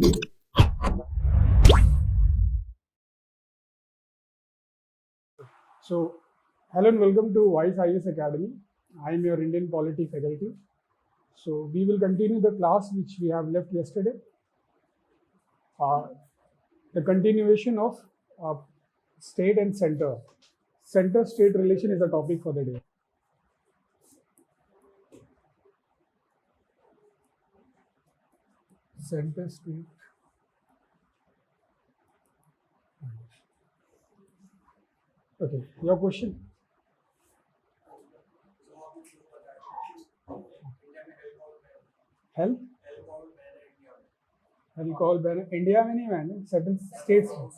So, hello and welcome to Wise IAS Academy. I am your Indian Polity faculty. So, we will continue the class which we have left yesterday. The continuation of state and center. Center-state relation is the topic for the day. Center-state. Okay, your question? Health? Alcohol ban India में नहीं ban है, certain states में.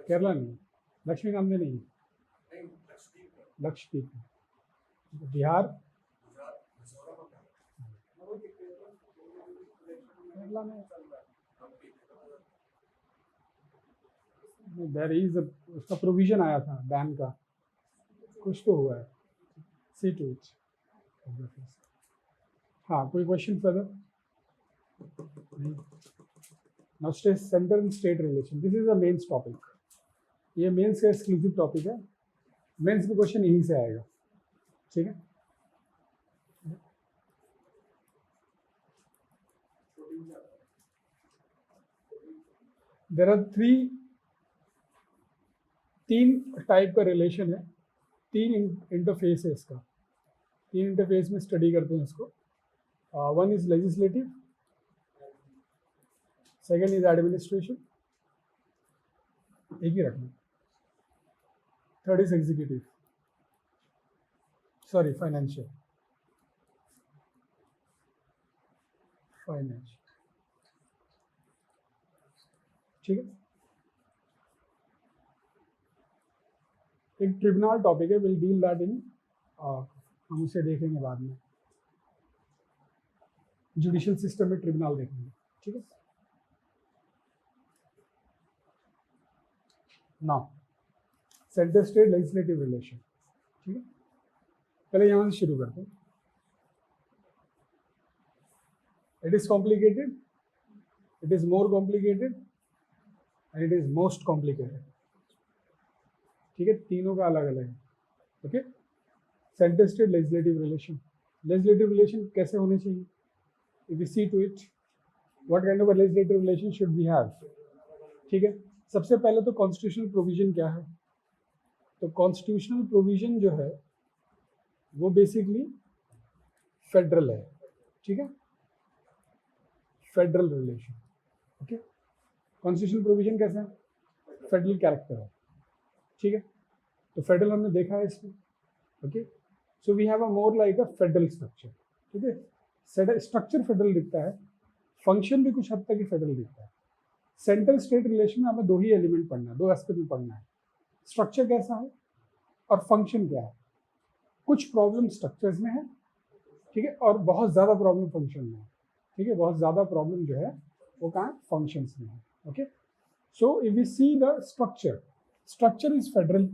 केरला में, लक्ष्मीकांत में नहीं, लक्षद्वीप में, बिहार, केरला में there is उसका प्रोविजन आया था बैन का, कुछ तो हुआ है. See to it. हाँ, कोई question further? Now state centre and state relation, this is a mains topic. ये मेंस का एक्सक्लूसिव टॉपिक है. मेंस में क्वेश्चन यहीं से आएगा. ठीक है. देयर आर तीन टाइप का रिलेशन है, तीन इंटरफेस है इसका. तीन इंटरफेस में स्टडी करते हैं इसको. One is legislative, second is administration, एक ही रखना. Third is executive, sorry financial. ठीक है. एक ट्रिब्यूनल टॉपिक है, विल डील दैट इन, हम उसे देखेंगे बाद में. जुडिशियल सिस्टम में ट्रिब्यूनल देखेंगे. ठीक है. Now centre state legislative relation. ठीक है. पहले यहाँ से शुरू करते हैं. It is complicated, it is more complicated and it is most complicated. ठीक है. तीनों का अलग अलग है. Okay. Centre state legislative relation. Legislative relation कैसे होने चाहिए? If you see to it, what kind of legislative relation should we have? ठीक है. सबसे पहले तो कॉन्स्टिट्यूशनल प्रोविजन क्या है? तो कॉन्स्टिट्यूशनल प्रोविजन जो है वो बेसिकली फेडरल है. ठीक है. Federal relation. Okay. Constitutional provision कैसा है? फेडरल कैरेक्टर है. ठीक है. तो फेडरल हमने देखा है इसमें. Okay. So we have a more like a federal structure. ठीक है. स्ट्रक्चर फेडरल दिखता है, फंक्शन भी कुछ हद तक ही फेडरल दिखता है. सेंट्रल स्टेट रिलेशन में हमें दो ही एलिमेंट पढ़ना है, दो एस्पेक्ट में पढ़ना है. स्ट्रक्चर कैसा है और फंक्शन क्या है. कुछ प्रॉब्लम स्ट्रक्चर्स में है, ठीक है, और बहुत ज़्यादा प्रॉब्लम फंक्शन में है. ठीक है. बहुत ज़्यादा प्रॉब्लम जो है वो कहाँ है? फंक्शंस में है. Okay. So if we see the structure, structure is federal.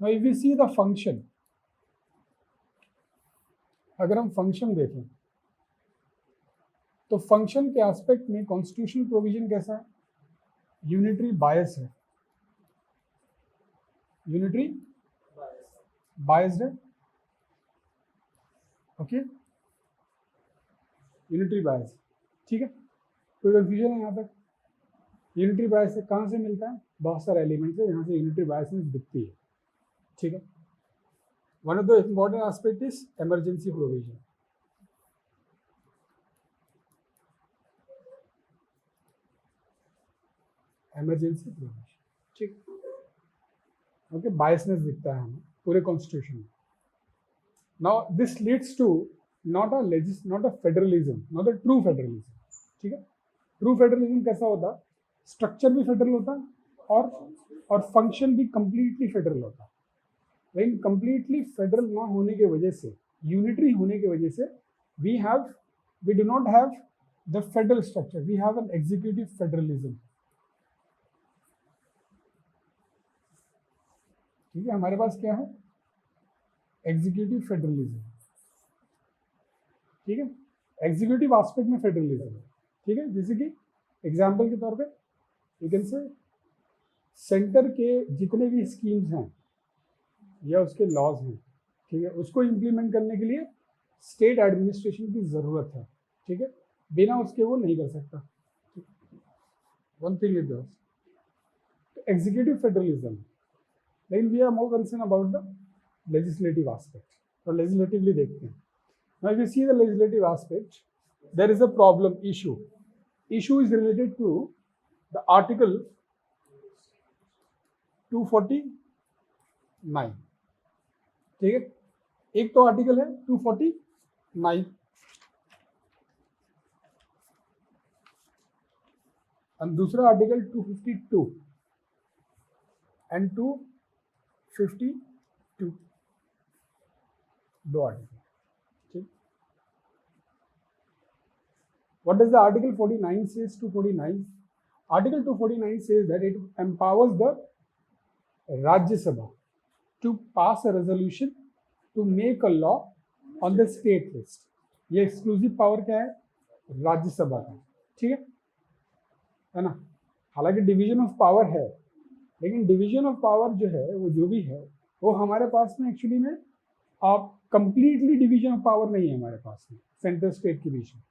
Now if we see the function, अगर हम फंक्शन देखें तो फंक्शन के एस्पेक्ट में कॉन्स्टिट्यूशनल प्रोविजन कैसा है? यूनिटरी बायस है. यूनिटरी बायस्ड है. ओके. यूनिटरी बायस. ठीक है. कोई कंफ्यूजन है यहाँ तक? यूनिटरी बायस कहाँ से मिलता है? बहुत सारे एलिमेंट्स है यहाँ से यूनिटरी बायसनेस दिखती है. ठीक है. One of the important aspect is emergency provision. Emergency provision. ठीक. ओके. बायसनेस दिखता है हमें पूरे कॉन्स्टिट्यूशन में. Now this leads to not a federalism, not a true federalism. ठीक है. ट्रू फेडरलिज्म कैसा होता? स्ट्रक्चर भी फेडरल होता और फंक्शन भी कंप्लीटली फेडरल होता. लेकिन कंप्लीटली फेडरल ना होने की वजह से, यूनिटरी होने की वजह से, we do not have the federal structure, we have an executive federalism. ठीक है. हमारे पास क्या है? Executive federalism. ठीक है, एग्जीक्यूटिव एस्पेक्ट में फेडरलिज्म है, ठीक है। जैसे कि एग्जाम्पल के तौर पे यू कैन से सेंटर के जितने भी स्कीम्स हैं या उसके लॉज हैं, ठीक है, उसको इम्प्लीमेंट करने के लिए स्टेट एडमिनिस्ट्रेशन की ज़रूरत है, ठीक है, बिना उसके वो नहीं कर सकता। One thing is this executive federalism, लेकिन we are more concern about the legislative aspect. तो लेजिस्लेटिवली देखते हैं। Now if you see the legislative aspect, there is a problem issue is related to the article 249, ठीक है। एक तो article है 249 और दूसरा आर्टिकल 252 एंड 252, दो आर्टिकल, ठीक। What does the Article 49 says? 249 Article 249 says that it empowers the Rajya Sabha to pass a resolution to make a law on the state list. ये एक्सक्लूसिव पावर क्या है? राज्यसभा का, ठीक है ना। हालांकि डिवीजन ऑफ पावर है, लेकिन डिवीजन ऑफ पावर जो है वो जो भी है वो हमारे पास में एक्चुअली में आप कंप्लीटली डिवीजन ऑफ पावर नहीं है हमारे पास में सेंट्रल स्टेट के बीच में।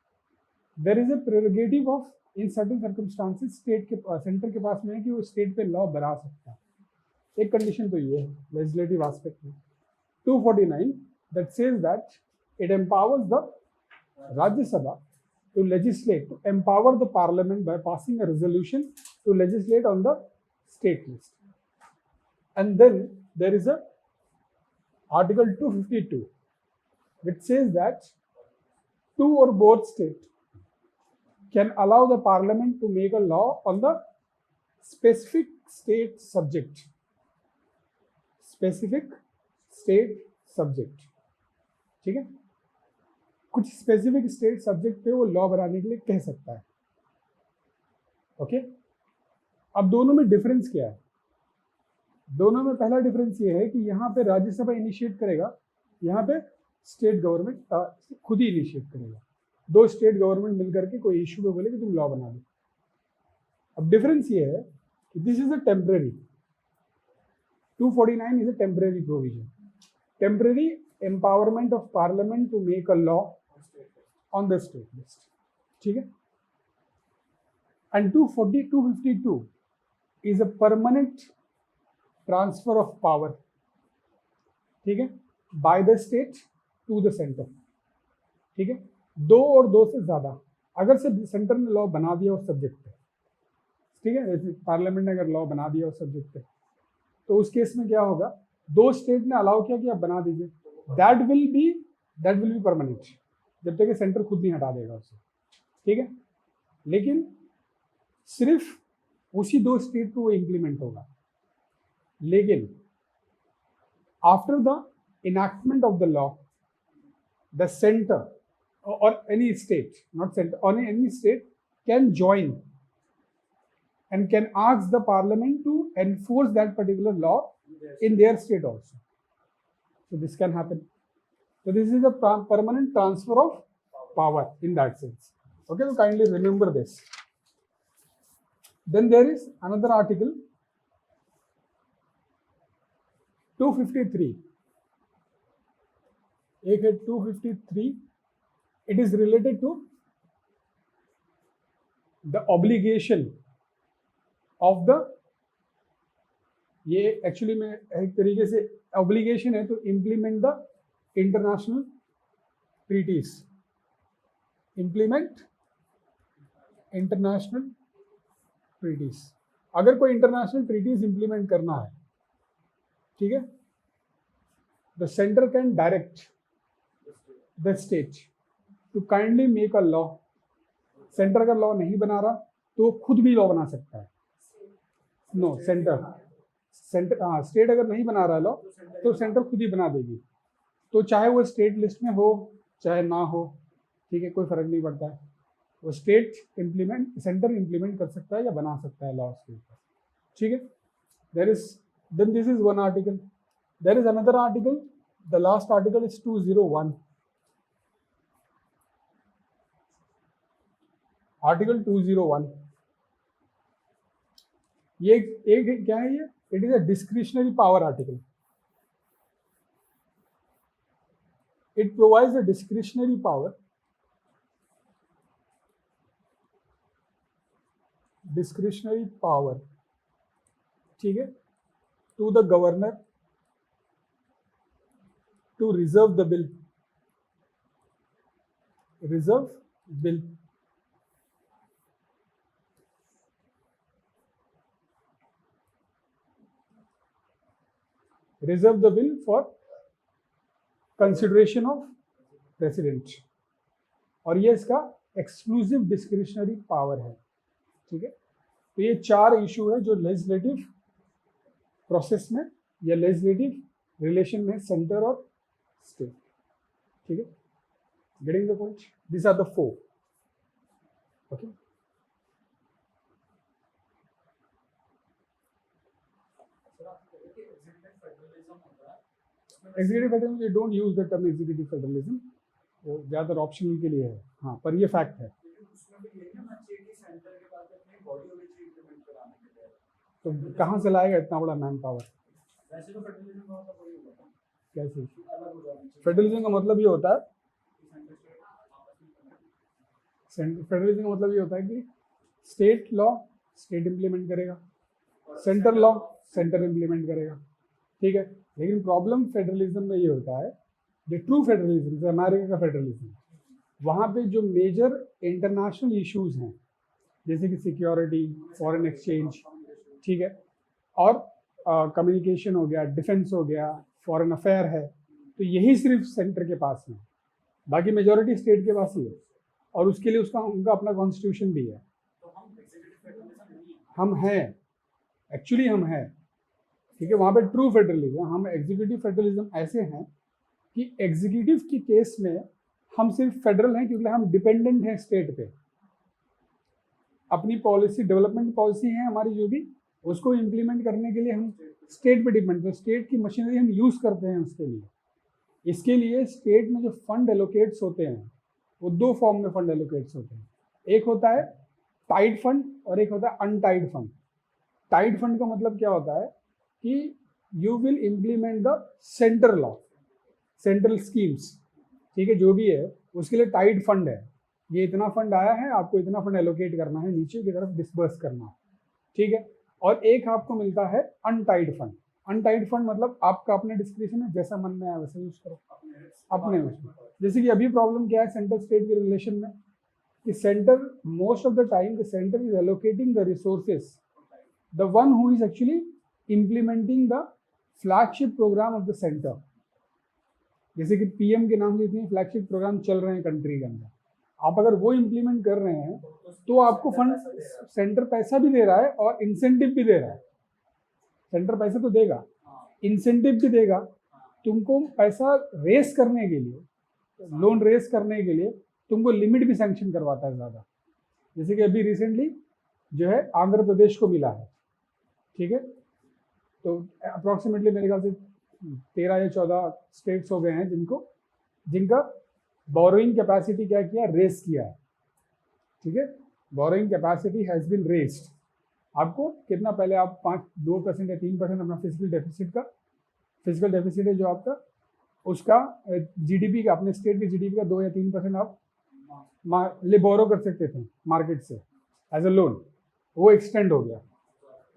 There is a prerogative of in certain circumstances state के सेंटर के पास में है कि वो स्टेट पे लॉ बना सकता है। एक कंडीशन तो ये है लेजिस्लेटिव एस्पेक्ट में 249 that says that it empowers the Rajya Sabha to legislate, to empower the parliament by passing a resolution to legislate on the state list. And then there is a Article 252 which says that two or both states can allow the parliament to make a law on the specific state subject. Specific state subject, ठीक है। कुछ specific state subject पे वो law बनाने के लिए कह सकता है, ओके। अब दोनों में डिफरेंस क्या है? दोनों में पहला डिफरेंस ये है कि यहाँ पे राज्यसभा इनिशिएट करेगा, यहाँ पे स्टेट गवर्नमेंट खुद ही इनिशिएट करेगा। दो स्टेट गवर्नमेंट मिलकर के कोई इशू पे बोले कि तुम लॉ बना दो। अब डिफरेंस ये है कि this is a temporary, 249 is a temporary provision, temporary empowerment of parliament to make a law on the state list, ठीक है। and 252 is a permanent transfer of power, ठीक है, by the state to the center, ठीक है। दो और दो से ज्यादा अगर से सेंटर ने लॉ बना दिया उस सब्जेक्ट पे, ठीक है, जैसे पार्लियामेंट ने अगर लॉ बना दिया उस सब्जेक्ट पे, तो उस केस में क्या होगा, दो स्टेट ने अलाउ किया कि आप बना दीजिए, दैट विल बी परमानेंट जब तक सेंटर खुद नहीं हटा देगा उसे, ठीक है। लेकिन सिर्फ उसी दो स्टेट को वो इम्प्लीमेंट होगा। लेकिन after the enactment of the law, the centre और एनी स्टेट, नॉट सेंटर, और any state can join and can ask the parliament to enforce that particular law in their state also. So this can happen. So this is a permanent transfer of power in that sense. Okay, so kindly remember this. Then there is another article 253. एक है 253. It is related to the obligation of the, ये actually में एक तरीके से obligation है, तो implement the international treaties, implement international treaties. अगर कोई इंटरनेशनल ट्रीटीज इम्प्लीमेंट करना है, ठीक है, the centre can direct the state to kindly make a law. Centre अगर लॉ नहीं बना रहा तो खुद भी लॉ बना सकता है। नो, सेंटर हाँ, स्टेट अगर नहीं बना रहा लॉ तो सेंटर खुद ही बना देगी, तो चाहे वो स्टेट लिस्ट में हो चाहे ना हो, ठीक है, कोई फर्क नहीं पड़ता है। वो स्टेट सेंटर इम्प्लीमेंट कर सकता है या बना सकता है लॉ उसके ऊपर, ठीक है। Then this is one article. There is another article, the last article is 201 article 201, ये एक क्या है, ये it is a discretionary power article. It provides a discretionary power, ठीक है, to the governor to reserve the bill, for consideration of president. और ये इसका एक्सक्लूसिव डिस्क्रिशनरी पावर है. ठीक है, तो ये 4 इशू है जो लेजिस्लेटिव प्रोसेस में या लेजिस्लेटिव रिलेशन में सेंटर और स्टेट. ठीक है, getting the point. This are the 4. Okay, executive federalism, you don't use the term executive federalism, वो ज़्यादातर ऑप्शनल के लिए है. हाँ, पर ये फैक्ट है. तो कहाँ से लाएगा इतना बड़ा मैन पावर? कैसे? फेडरलिज्म का मतलब ये होता है, फेडरलिज्म का मतलब ये होता है कि स्टेट लॉ स्टेट इंप्लीमेंट करेगा, सेंटर लॉ सेंटर इंप्लीमेंट करेगा. ठीक है, लेकिन प्रॉब्लम फेडरलिज्म में ये होता है, जो ट्रू फेडरलिज्म जो अमेरिका का फेडरलिज्म, वहाँ पे जो मेजर इंटरनेशनल इश्यूज हैं जैसे कि सिक्योरिटी, फॉरेन एक्सचेंज, ठीक है, और कम्युनिकेशन हो गया, डिफेंस हो गया, फॉरेन अफेयर है, तो यही सिर्फ सेंटर के पास है, बाकी मेजॉरिटी स्टेट के पास ही है. और उसके लिए उनका अपना कॉन्स्टिट्यूशन भी है. हम हैं, एक्चुअली हम हैं. ठीक है, वहाँ पे ट्रू फेडरलिज्म. हम एग्जीक्यूटिव फेडरलिज्म ऐसे हैं कि एग्जीक्यूटिव के केस में हम सिर्फ फेडरल हैं क्योंकि हम डिपेंडेंट हैं स्टेट पे. अपनी पॉलिसी, डेवलपमेंट पॉलिसी है हमारी जो भी, उसको इम्प्लीमेंट करने के लिए हम स्टेट पे डिपेंड हैं. स्टेट की मशीनरी हम यूज़ करते हैं उसके लिए. इसके लिए स्टेट में जो फंड एलोकेट्स होते हैं वो 2 फॉर्म में फंड एलोकेट्स होते हैं. एक होता है टाइड फंड और एक होता है अनटाइड फंड. टाइड फंड का मतलब क्या होता है कि you will implement the centre law, central schemes, ठीक है, जो भी है उसके लिए टाइड फंड है. ये इतना फंड आया है, आपको इतना फंड एलोकेट करना है, नीचे की तरफ डिस्बर्स करना है. ठीक है, और एक आपको मिलता है अनटाइड फंड. अनटाइड फंड मतलब आपका अपना डिस्क्रिप्शन है, जैसा मन में आया वैसा यूज करो अपने उसमें. जैसे कि अभी प्रॉब्लम क्या है सेंटर स्टेट के रिलेशन में, कि centre most of the time the centre is allocating the resources, the one who is actually implementing the flagship programme of the centre. जैसे कि पीएम के नाम से इतने फ्लैगशिप प्रोग्राम चल रहे हैं कंट्री के अंदर, आप अगर वो इम्प्लीमेंट कर रहे हैं तो आपको फंड, सेंटर पैसा भी दे रहा है और इंसेंटिव भी दे रहा है. सेंटर पैसा तो देगा, इंसेंटिव भी देगा. तुमको पैसा रेस करने के लिए, लोन रेस करने के लिए तुमको लिमिट भी सैंक्शन करवाता है ज़्यादा. जैसे कि अभी रिसेंटली जो है आंध्र प्रदेश को मिला है. ठीक है, तो अप्रॉक्सीमेटली मेरे ख्याल से 13 या 14 स्टेट्स हो गए हैं जिनका बोरोइंग कैपेसिटी क्या किया, रेस किया है. ठीक है, borrowing capacity has been raised. आपको कितना, पहले आप 2% या 3% अपना फिजिकल डेफिसिट है जो आपका, उसका जीडीपी का, अपने स्टेट के जीडीपी का 2 या 3% आप बोरो कर सकते थे मार्केट से एज अ लोन. वो एक्सटेंड हो गया,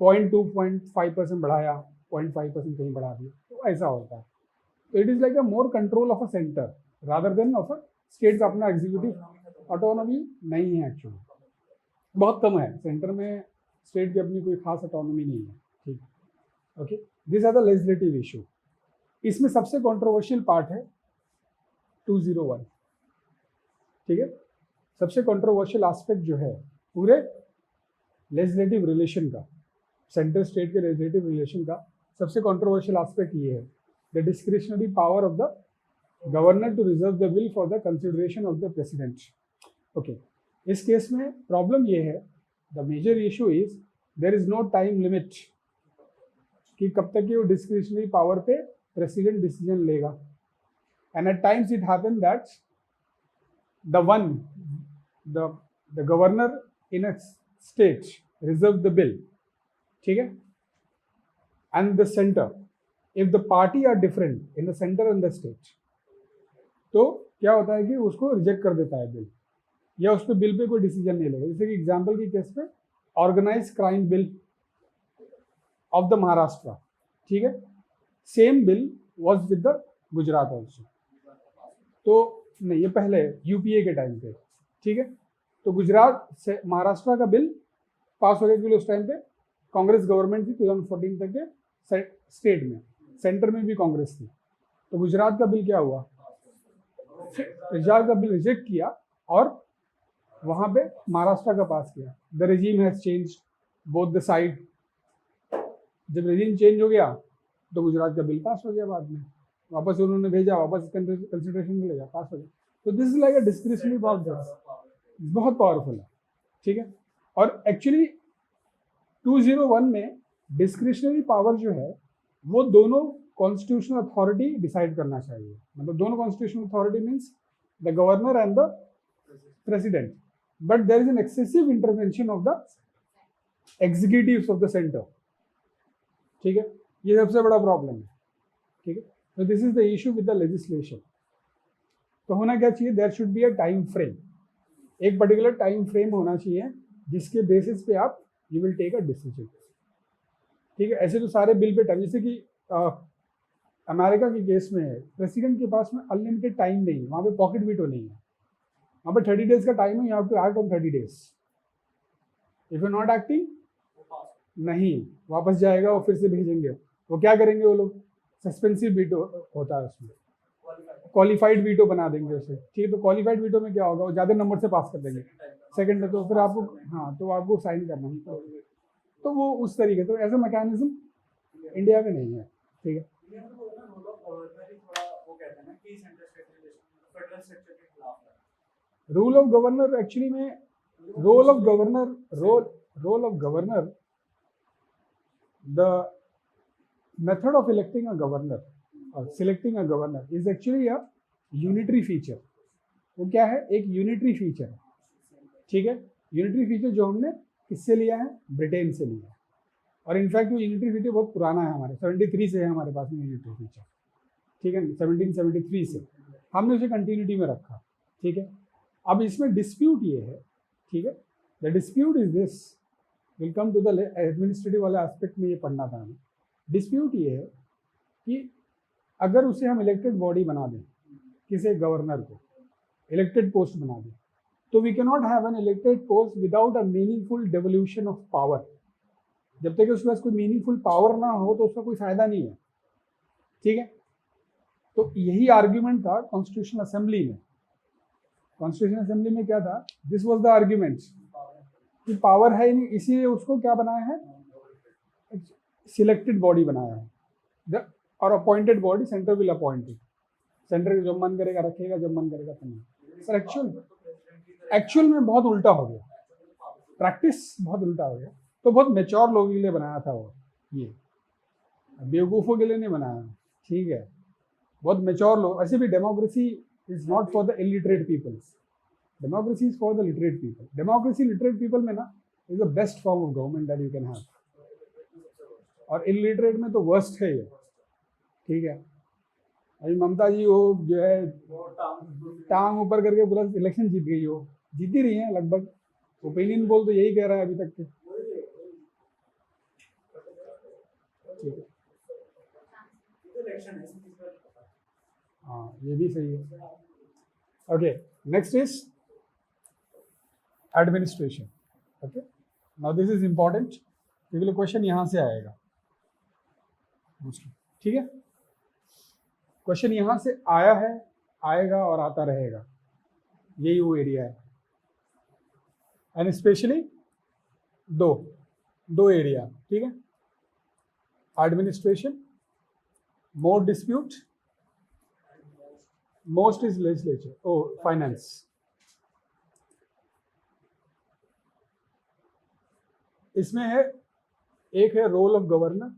0.5% बढ़ाया, 0.5% कहीं बढ़ा दिया, तो ऐसा होता है. तो it is like a more control of a centre rather than of a state. का अपना एग्जीक्यूटिव ऑटोनॉमी नहीं है एक्चुअली, बहुत कम है. सेंटर में स्टेट की अपनी कोई खास ऑटोनॉमी नहीं है. ठीक है, okay, this are the legislative issue. इसमें सबसे कंट्रोवर्शियल पार्ट है 201. ठीक है, सबसे कंट्रोवर्शियल एस्पेक्ट जो है पूरे लेजिस्लेटिव रिलेशन का, सेंटर स्टेट के लेजिस्लेटिव रिलेशन का सबसे कंट्रोवर्शियल एस्पेक्ट ये है, the discretionary power of the governor to reserve the bill for the consideration of the president. Okay, इस केस में प्रॉब्लम ये है, the major issue is there is no time limit कि कब तक ये वो डिस्क्रिशनरी पावर पे प्रेसिडेंट डिसीजन लेगा. And at times it happen that the governor in a state reserve the bill, ठीक है, and the centre, if the party are different in the centre and the state, तो क्या होता है कि उसको रिजेक्ट कर देता है बिल, या उस पर बिल पे कोई डिसीजन नहीं लेगा। जैसे कि एग्जाम्पल की केस पे organise crime bill of the Maharashtra, ठीक है, same bill was with the Gujarat also. तो नहीं, ये पहले यूपीए के टाइम पे, ठीक है, तो गुजरात से महाराष्ट्र का बिल पास हो गया क्योंकि उस टाइम पे कांग्रेस गवर्नमेंट थी 2014 तक के स्टेट में, सेंटर में भी कांग्रेस थी। तो गुजरात का बिल क्या हुआ, गुजरात का बिल रिजेक्ट किया और वहां पे महाराष्ट्र का पास किया। The regime has change both the side, जब रेजिम चेंज हो गया तो गुजरात का बिल पास हो गया, बाद में वापस उन्होंने भेजा, वापस कंसिडरेशन में ले गया, पास हो गया। तो this is like a discretionary power, बहुत पावरफुल है, ठीक है। और एक्चुअली 201 में डिस्क्रिशनरी पावर जो है वो दोनों कॉन्स्टिट्यूशनल अथॉरिटी डिसाइड करना चाहिए, मतलब दोनों constitutional authority means the governor and the president, but there is an excessive intervention of the executives of the centre, ठीक है, ये सबसे बड़ा प्रॉब्लम है, ठीक है। तो this is the issue with the legislation. तो होना क्या चाहिए, there should be a time frame, एक पर्टिकुलर टाइम फ्रेम होना चाहिए जिसके बेसिस पे आप you will take a decision, ठीक है। ऐसे तो सारे बिल पे टाइम, जैसे कि अमेरिका के केस में है, प्रेसिडेंट के पास में अनलिमिटेड टाइम नहीं है, वहाँ पे पॉकेट वीटो नहीं है, वहाँ पे 30 डेज का टाइम है, you have to act on 30 days, if you not acting नहीं वापस जाएगा, वो फिर से भेजेंगे। वो क्या करेंगे, वो लोग सस्पेंसिव वीटो होता है उसमें, क्वालिफाइड वीटो बना देंगे उसे, ठीक है। तो क्वालिफाइड वीटो में क्या होगा, वो ज़्यादा नंबर से पास कर देंगे, सेकंड, तो फिर आपको, हाँ, तो आपको साइन करना है, तो वो उस तरीके, तो एज अ मैकेनिज्म इंडिया में नहीं है, ठीक है। रूल ऑफ गवर्नर एक्चुअली में role of governor the method of electing a governor or selecting a governor is actually a unitary feature। वो क्या है, एक यूनिटरी फीचर है, ठीक है। यूनिटरी फीचर जो हमने किससे लिया है, ब्रिटेन से लिया है, और इनफैक्ट वो यूनिटरी फीचर बहुत पुराना है, हमारे 73 से है हमारे पास में यूनिटरी फीचर, ठीक है, 1773 से हमने उसे कंटिन्यूटी में रखा, ठीक है। अब इसमें डिस्प्यूट ये है, ठीक है, the dispute is this, will come to the administrative वाले एस्पेक्ट में ये पढ़ना था हमें। डिस्प्यूट ये है कि अगर उसे हम इलेक्टेड बॉडी बना दें, किसी गवर्नर को इलेक्टेड पोस्ट बना दें, तो we can not have an elected post without a meaningful devolution of power. जब तक उसके पास कोई मीनिंगफुल पावर ना हो तो उसका कोई फायदा नहीं है, ठीक है। तो यही आर्ग्यूमेंट था कॉन्स्टिट्यूशन असेंबली में। कॉन्स्टिट्यूशन असेंबली में क्या था, दिस वाज द आर्ग्यूमेंट कि पावर है ही नहीं, इसीलिए उसको क्या बनाया है, सिलेक्टेड बॉडी बनाया है, और appointed body centre will appoint it, centre जब मन करेगा रखेगा, जब मन करेगा तो नहीं। पर एक्चुअल में बहुत उल्टा हो गया, प्रैक्टिस बहुत उल्टा हो गया। तो बहुत मेच्योर लोगों के लिए बनाया था वो, ये बेवकूफ़ों के लिए नहीं बनाया, ठीक है, बहुत मेच्योर लोग। ऐसे भी democracy is not for the illiterate peoples, democracy is for the literate people. Democracy literate people में ना is the best form of government that you can have, और इलिटरेट में तो वर्स्ट है ये, ठीक है। अभी ममता जी वो जो है टांग ऊपर करके पूरा इलेक्शन जीत गई, हो जीती रही है लगभग, ओपिनियन पोल तो यही कह रहा है अभी तक के, ठीक है। हाँ, ये भी सही है। Okay, next is administration. Okay, now this is important, क्योंकि क्वेश्चन यहाँ से आएगा, ठीक है। क्वेश्चन यहाँ से आया है, आएगा और आता रहेगा, यही वो एरिया है। एंड स्पेशली दो एरिया, ठीक है, administration, more dispute, most is legislature, or finance. इसमें है, एक है रोल ऑफ गवर्नर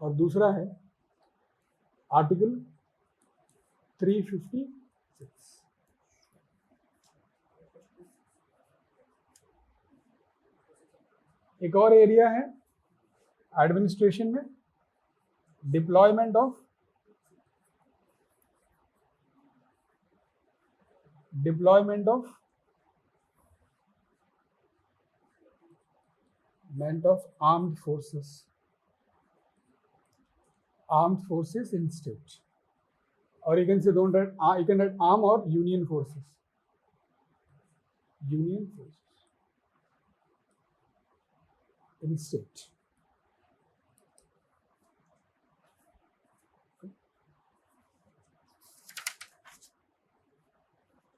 और दूसरा है आर्टिकल 356। एक और एरिया है एडमिनिस्ट्रेशन में, deployment of armed forces in state, or you can say don't write, you can write arm or union forces in state.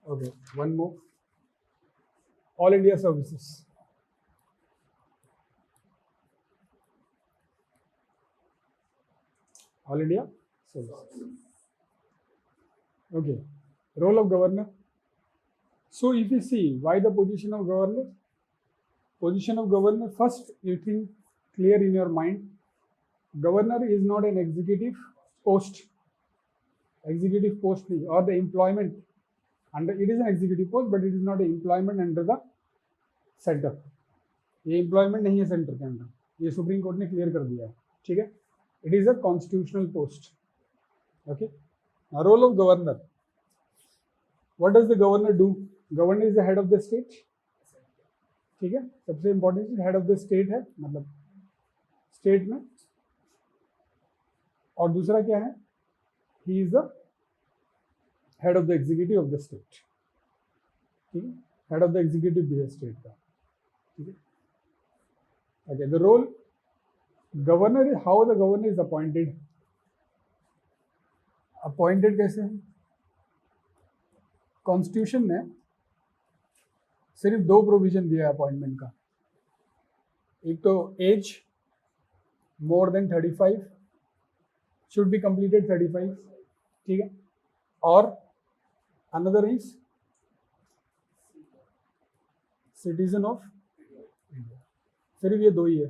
Okay, one more. All India services. All India services. Okay, role of governor. So if you see why the position of governor, first you think clear in your mind, governor is not an executive post or the employment under, it is an executive post but it is not an employment under the center. ये employment नहीं है center के अंदर, ये supreme court ने clear कर दिया है, ठीक है. It is a constitutional post. Okay. Now, role of governor. What does the governor do? Governor is the head of the state. ठीक है, सबसे इम्पोर्टेंट चीज हेड ऑफ द स्टेट है, मतलब स्टेट में. और दूसरा क्या है, he is the head of the executive of the state. ठीक है, हेड ऑफ द एग्जीक्यूटिव भी है स्टेट का. ठीक है. Okay, the role governor, how the governor is appointed. Appointed कैसे है? कॉन्स्टिट्यूशन ने सिर्फ दो प्रोविजन दिया है अपॉइंटमेंट का. एक तो age more than 35, should be completed 35, ठीक है. और another is citizen of India. सिर्फ ये दो ही है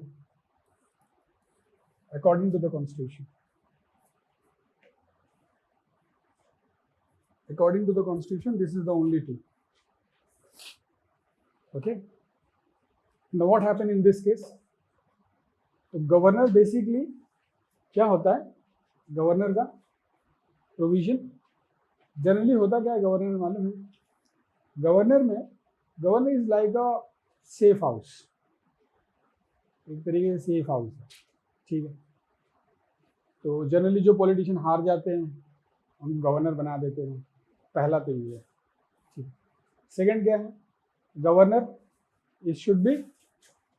according to the constitution. According to the constitution, this is the only two. Okay. Now what happened in this case? तो governor basically क्या होता है, गवर्नर का प्रोविजन जनरली होता क्या है गवर्नर में मालूम है? Governor is like a safe house, एक तरीके से सेफ हाउस है. ठीक है. तो जनरली जो पॉलिटिशियन हार जाते हैं हम गवर्नर बना देते हैं. पहला तो ये है. ठीक है. सेकंड क्या है, गवर्नर इट शुड बी,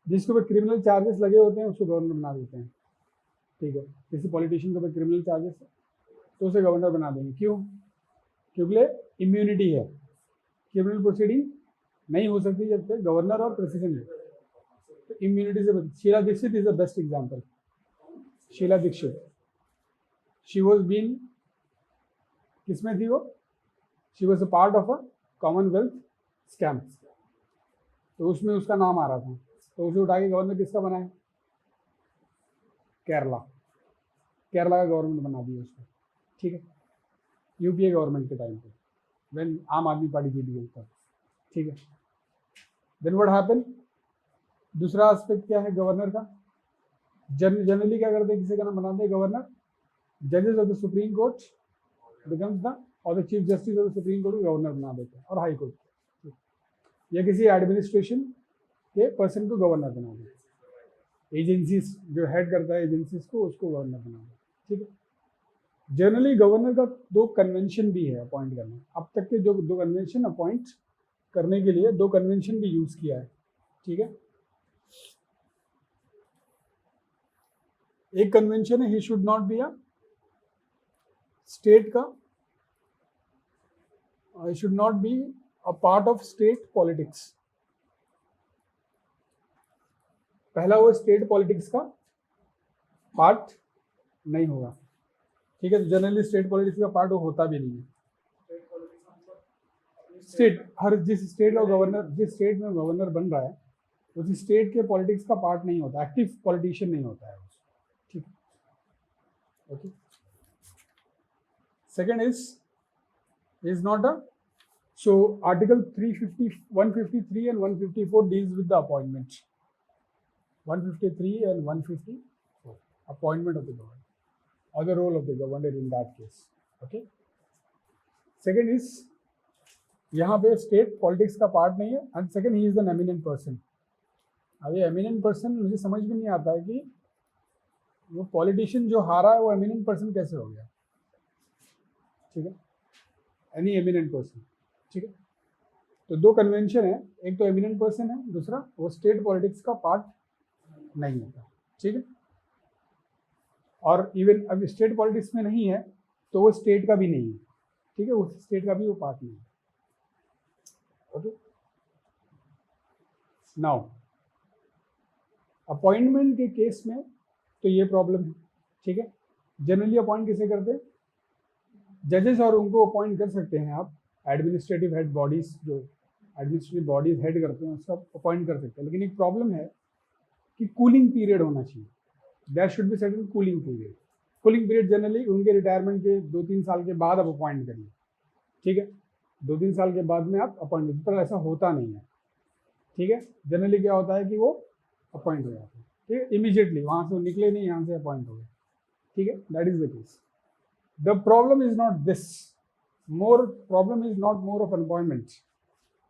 जिसके ऊपर क्रिमिनल चार्जेस लगे होते हैं उसको गवर्नर बना देते हैं. ठीक है. किसी पॉलिटिशियन के ऊपर क्रिमिनल चार्जेस है तो उसे गवर्नर बना देंगे. क्यों? क्योंकि इम्यूनिटी है, क्रिमिनल प्रोसीडिंग नहीं हो सकती जब तक गवर्नर और प्रेसिडेंट है. तो इम्यूनिटी से Sheila Dikshit is the best example. Sheila Dikshit, she was been, किसमें थी वो? She was a part of a Commonwealth scam. तो उसमें उसका नाम आ रहा था, तो उसे उठा के गवर्नर किसका बनाया? केरला का गवर्नमेंट बना दिया उसको. ठीक है. यूपीए गवर्नमेंट के टाइम पे व्हेन आम आदमी पार्टी जीत गई तब. ठीक है. देन व्हाट हैपन, दूसरा एस्पेक्ट क्या है गवर्नर का? जनरली क्या करते हैं, किसी का नाम बनाते हैं गवर्नर. जजेस of the supreme court becomes the, और the chief justice of the supreme court को गवर्नर बना देते हैं, और हाई कोर्ट या किसी एडमिनिस्ट्रेशन के पर्सन को गवर्नर बना देते हैं. एजेंसीज जो हेड करता है एजेंसीज को, उसको गवर्नर बना देते हैं. ठीक है. जनरली गवर्नर का दो कन्वेंशन भी है अपॉइंट करना. अब तक के जो दो कन्वेंशन अपॉइंट करने के लिए दो कन्वेंशन भी यूज किया है. ठीक है. एक कन्वेंशन है he should not be a state का, he should not be a part of state politics. पहला वो स्टेट पॉलिटिक्स का पार्ट नहीं होगा. ठीक है. तो जनरली स्टेट पॉलिटिक्स का पार्ट वो होता भी नहीं है. स्टेट, हर जिस स्टेट का गवर्नर, जिस स्टेट में गवर्नर बन रहा है उस स्टेट के पॉलिटिक्स का पार्ट नहीं होता, एक्टिव पॉलिटिशियन नहीं होता है. ठीक है. Okay. Second is not a, so article 350, 153 and 154 deals with the appointment. 153 and 154, appointment of the governor or the role of the governor in that case. Okay. Second is, यहाँ पे state politics का part नहीं है, and second he is an eminent person. अब ये eminent person मुझे समझ में नहीं आता है कि वो पॉलिटिशियन जो हारा है वो एमिनेंट पर्सन कैसे हो गया. ठीक है, एनी एमिनेंट पर्सन. ठीक है, तो दो कन्वेंशन है, एक तो एमिनेंट पर्सन है, दूसरा वो स्टेट पॉलिटिक्स का पार्ट नहीं होता. ठीक है, और इवन अब स्टेट पॉलिटिक्स में नहीं है तो वो स्टेट का भी नहीं है. ठीक है, उस स्टेट का भी वो पार्ट नहीं है. ओके, नाउ अपॉइंटमेंट के केस में तो ये प्रॉब्लम है. ठीक है, जनरली अपॉइंट किसे करते हैं, जजेस, और उनको अपॉइंट कर सकते हैं आप एडमिनिस्ट्रेटिव हेड बॉडीज, जो एडमिनिस्ट्रेटिव बॉडीज हेड करते हैं उसका अपॉइंट कर सकते हैं. लेकिन एक प्रॉब्लम है कि कूलिंग पीरियड होना चाहिए. There should be certain cooling period. Cooling period generally उनके रिटायरमेंट के 2-3 साल के बाद आप अपॉइंट करिए. ठीक है, 2-3 साल के बाद में आप अपॉइंट, पर ऐसा होता नहीं है. ठीक है, जनरली क्या होता है कि वो अपॉइंट हो जाते हैं. ठीक है, इमीडिएटली वहाँ से वो निकले नहीं, यहाँ से अपॉइंट हो गए. ठीक है, that is the case. The problem is not this. More problem is not more of appointment.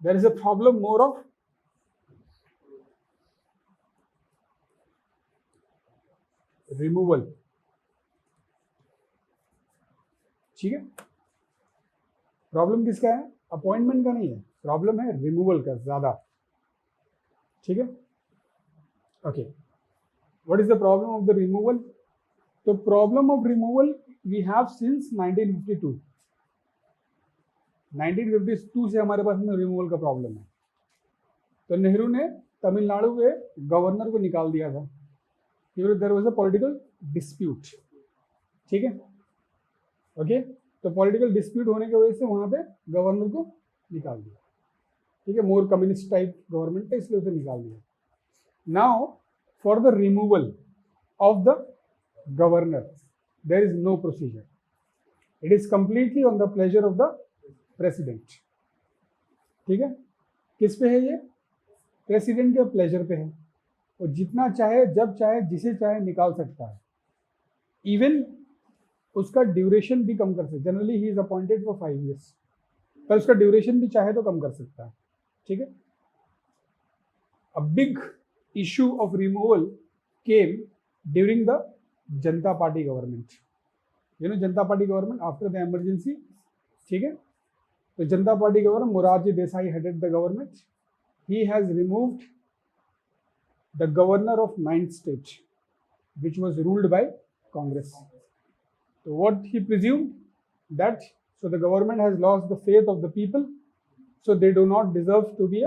There is a problem more of removal. ठीक है, प्रॉब्लम किसका है, अपॉइंटमेंट का नहीं है, प्रॉब्लम है रिमूवल का ज्यादा. ठीक है, okay, what is the problem of the removal. तो problem of removal we have since 1952. 1952 से हमारे पास में रिमूवल का प्रॉब्लम है. तो नेहरू ने तमिलनाडु के गवर्नर को निकाल दिया था. There was a political dispute. ठीक है, ओके, तो पॉलिटिकल डिस्प्यूट होने की वजह से वहां पे गवर्नर को निकाल दिया. ठीक है, मोर कम्युनिस्ट टाइप गवर्नमेंट है, इसलिए उसे निकाल दिया. Now for the removal of the governor there is no procedure. It is completely on the pleasure of the president. ठीक है, किस पे है ये, प्रेसिडेंट के प्लेजर पे है. वो जितना चाहे, जब चाहे, जिसे चाहे निकाल सकता है. इवन उसका ड्यूरेशन भी कम कर सकता है. Generally he is appointed for 5 years, पर उसका ड्यूरेशन भी चाहे तो कम कर सकता है. ठीक है, a big issue of removal came during the Janata party government. You know Janata party government after the emergency. ठीक है, तो जनता party governor Morarji Desai headed the government. He has removed the governor of 9th state which was ruled by Congress. So what he presumed that, so the government has lost the faith of the people, so they do not deserve to be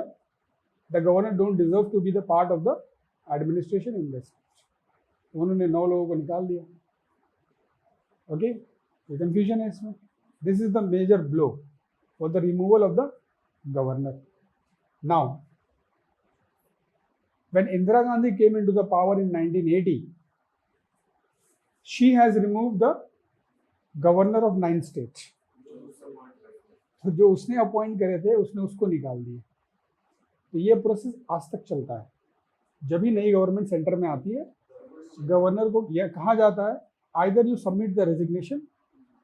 the governor don't deserve to be the part of the administration in this. उन्होंने 9 लोगों को निकाल दिया. Okay, ये confusion है इसमें. This is the major blow for the removal of the governor. Now when Indira Gandhi came into the power in 1980, she has removed the governor of 9th state. तो जो उसने अपॉइंट करे थे उसने उसको निकाल दिया. तो ये प्रोसेस आज तक चलता है. जब भी नई गवर्नमेंट सेंटर में आती है, गवर्नर को यह कहा जाता है either you submit the resignation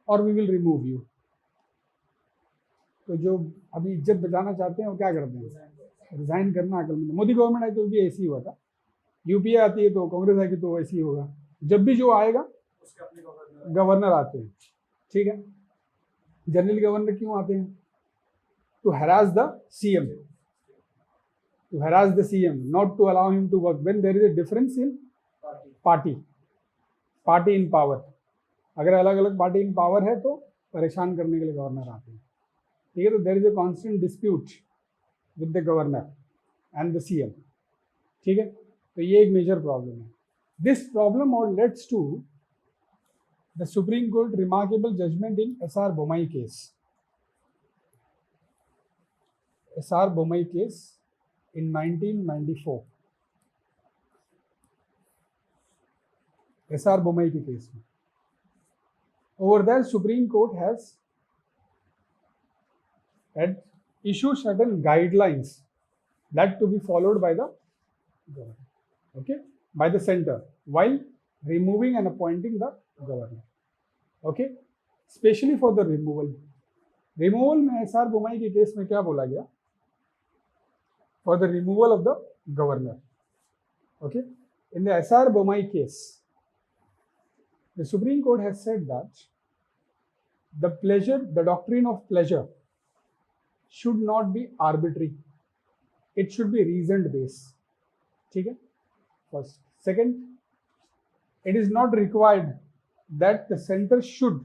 और वी विल रिमूव यू. तो जो अभी इज्जत बचाना चाहते हैं वो क्या करते हैं, रिजाइन करना. अकलमंद. मोदी गवर्नमेंट आई तो भी ऐसे ही हुआ था. यूपीए आती है तो कांग्रेस आएगी तो ऐसे ही होगा. जब भी जो आएगा गवर्नर आते हैं. ठीक है, जनरल गवर्नर क्यों आते हैं, to harass the CM. To harass the CM, not to allow him to work when there is a difference in party in power. अगर अलग अलग पार्टी इन पावर है तो परेशान करने के लिए गवर्नर आते हैं. ठीक है, तो there is a constant dispute with the governor and the CM. ठीक है, तो ये एक मेजर प्रॉब्लम है. दिस प्रॉब्लम और let's to the supreme Court remarkable judgement in SR Bommai case. SR Bommai case in 1994. SR Bommai के case में over there Supreme Court has had issue certain guidelines that to be followed by the government. Okay, by the center while removing and appointing the governor. Okay, especially for the removal. Removal में SR Bommai के case में क्या बोला गया? For the removal of the governor. Okay, in the SR Bommai case the supreme court has said that the doctrine of pleasure should not be arbitrary, it should be reasoned based. ठीक है, first. Second, it is not required that the center should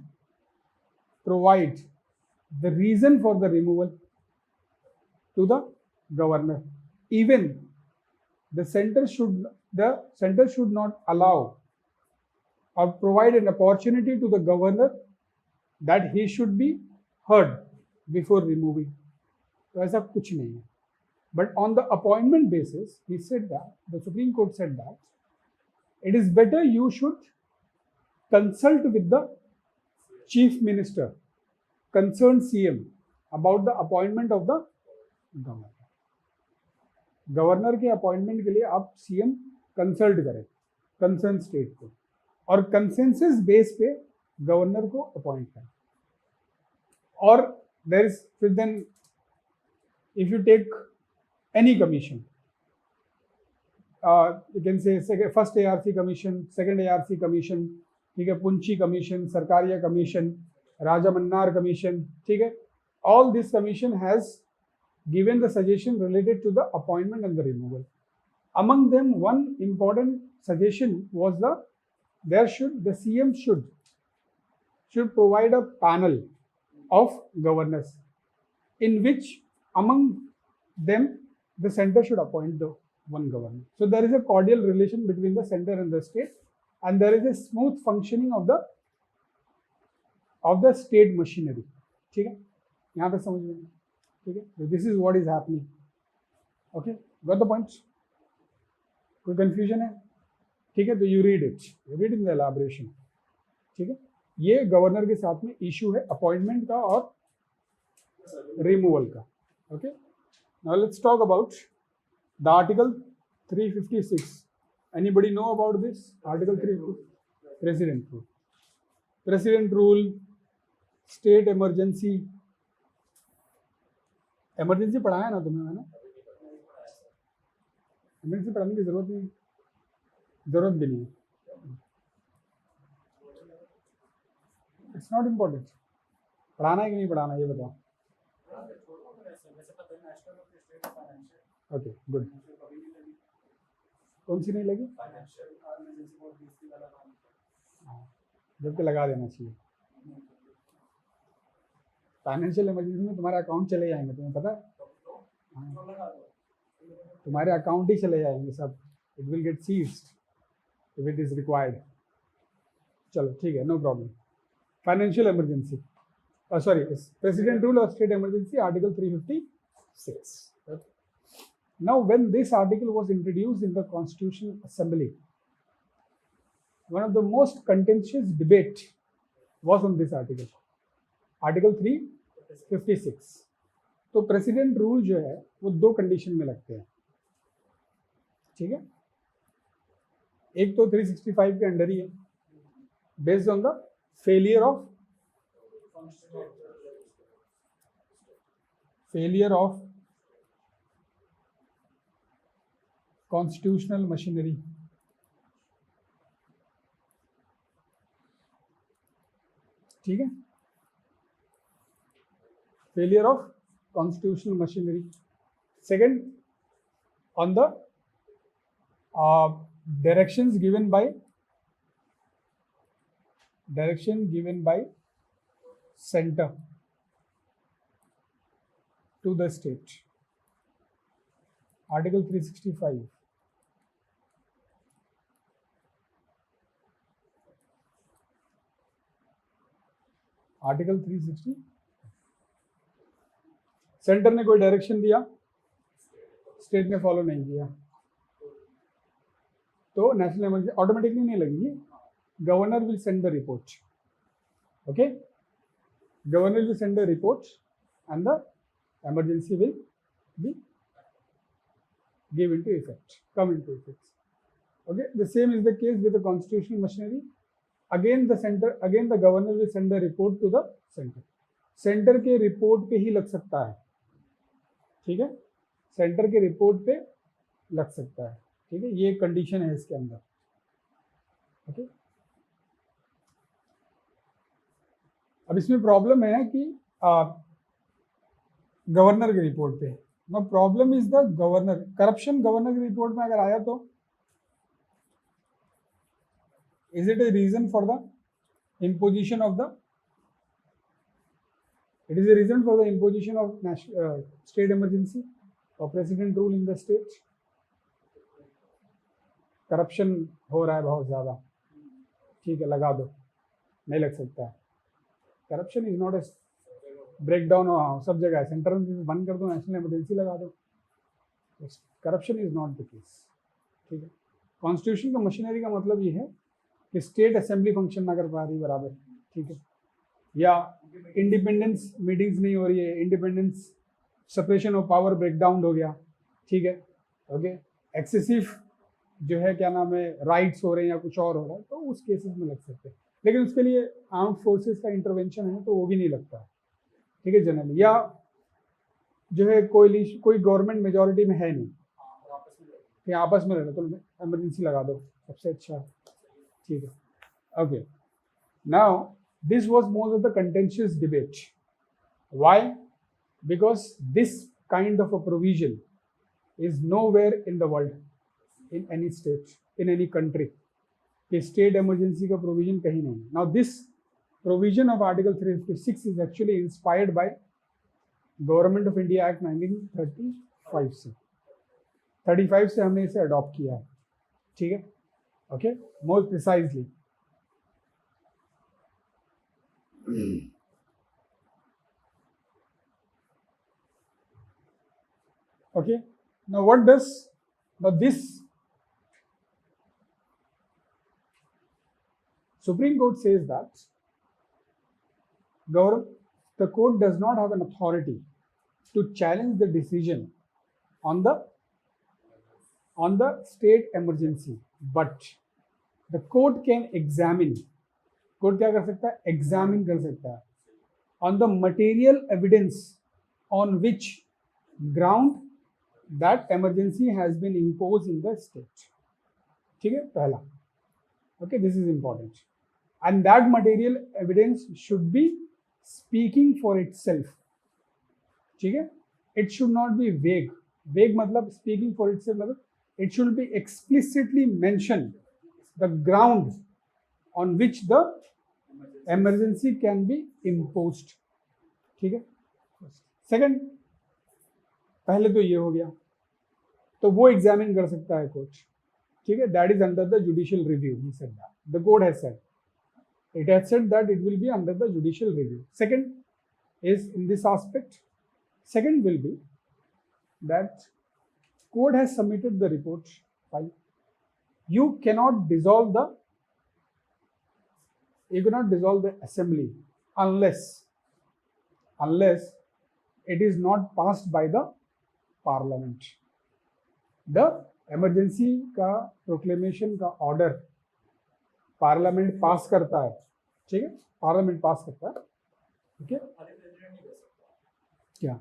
provide the reason for the removal to the governor. Even the center should not allow or provide an opportunity to the governor that he should be heard before removing. तो ऐसा कुछ नहीं है. But on the appointment basis, he said that, the Supreme Court said that, it is better you should consult with the Chief Minister, concerned CM, about the appointment of the governor. Governor के appointment के लिए आप CM consult करें concern state को, और consensus base पे governor को appoint करें. और देयर इज फिर then if you take any commission, you can say first ARC commission, second ARC commission, ठीक है, पुंची कमीशन, सरकारिया कमीशन, राजा मन्नार कमीशन, ठीक है, all this commission has given the suggestion related to the appointment and the removal. Among them, one important suggestion was the CM should provide a panel of governors, in which among them the center should appoint the one governor. So there is a cordial relation between the center and the state, and there is a smooth functioning of the state machinery. ठीक है, यहाँ तक समझ में? ठीक है, so this is what is happening. Okay, got the point? कोई confusion है? ठीक है, तो you read in the elaboration. ठीक है, ये गवर्नर के साथ में इशू है अपॉइंटमेंट का और रिमूवल का. Okay, now let's talk about the article 356. Anybody know about this article 356? President rule, state emergency. Emergency पढ़ाया ना तुम्हें मैंने? इमरजेंसी पढ़ाने की जरूरत भी नहीं है. It's not important. पढ़ाना है कि नहीं पढ़ाना ये बताओ. Okay, good. कौन सी नहीं लगी? जब के लगा देना चाहिए. फाइनेंशियल इमरजेंसी में तुम्हारे अकाउंट चले जाएंगे, तुम्हें पता है? तुम्हारे अकाउंट ही चले जाएंगे सब. It will get seized if it is required. चलो ठीक है, no problem. Financial emergency, sorry, president rule और state emergency, article 356. Now, when this article was introduced in the Constitutional Assembly, one of the most contentious debate was on this article, Article 356. तो president rule जो है वो दो condition में लगते हैं. ठीक है, एक तो 365 के अंडर ही है, based on the failure of constitutional machinery. ठीक है, failure of constitutional machinery. Second, on the directions given by center to the state. Article 365. Article 360, centre ने कोई डायरेक्शन दिया, स्टेट ने फॉलो नहीं किया, तो नेशनल इमरजेंसी ऑटोमेटिकली नहीं लगेगी. Governor will send the report. Okay, governor will send the report and the emergency will be come into effect. Okay, the same is the case with the constitutional machinery. Again the governor will send the report to the center. Centre के report पे ही लग सकता है, ठीक है, centre के report पे लग सकता है, ठीक है, ये कंडीशन है इसके अंदर. ओके, अब इसमें प्रॉब्लम है कि गवर्नर के रिपोर्ट पे. No problem is the governor. Corruption governor की रिपोर्ट में अगर आया तो is it a reason for the imposition of the, it is a reason for the imposition of state emergency or president rule in the state. Corruption हो रहा है बहुत ज़्यादा, ठीक है, लगा दो, नहीं लग सकता है. Corruption is not a break down सब जगह है, सेंटर में बंद कर दो, नेशनल इमरजेंसी लगा दो. Corruption is not the case, ठीक है. कॉन्स्टिट्यूशन का मशीनरी का मतलब ये है कि स्टेट असेंबली फंक्शन ना कर पा रही बराबर, ठीक है, या इंडिपेंडेंस मीटिंग्स नहीं हो रही है, independence separation of power breakdown हो गया, ठीक है, ओके, एक्सेसिव जो है क्या नाम है राइट्स हो रहे हैं या कुछ और हो रहा है, तो उस केसेस में लग सकते हैं. लेकिन उसके लिए आर्म्ड फोर्सेस का इंटरवेंशन है तो वो भी नहीं लगता, ठीक है, जनरली. या जो है कोई गवर्नमेंट मेजोरिटी में है नहीं, फिर आपस में लड़े तो इमरजेंसी लगा दो, सबसे अच्छा, ठीक है. Okay, now this was most of the contentious debate. Why? Because this kind of a provision is nowhere in the world, in any state, in any country. कि स्टेट इमरजेंसी का प्रोविजन कहीं नहीं है. Now this provision of article 356 is actually inspired by government of India act 1935 से. 35 से हमने इसे adopt किया है, ठीक है, okay, more precisely. Okay, now what does, now this Supreme Court says that the court does not have an authority to challenge the decision on the state emergency, but the court can examine, court क्या कर सकता है, examine कर सकता है on the material evidence on which ground that emergency has been imposed in the state. ठीक है, पहला. Okay, this is important, and that material evidence should be speaking for itself. ठीक है, it should not be vague. Vague मतलब speaking for itself मतलब it should be explicitly mentioned the ground on which the emergency can be imposed. ठीक है. Second, पहले तो ये हो गया, तो वो एग्जामिन कर सकता है कोर्ट, ठीक है. That is under the judicial review. He said that, the court has said, it has said that it will be under the judicial review. Second is in this aspect, second will be that court has submitted the report file. You cannot dissolve the assembly unless it is not passed by the parliament. The emergency का proclamation का order parliament पास करता है, ठीक है, parliament पास करता है. Okay, क्या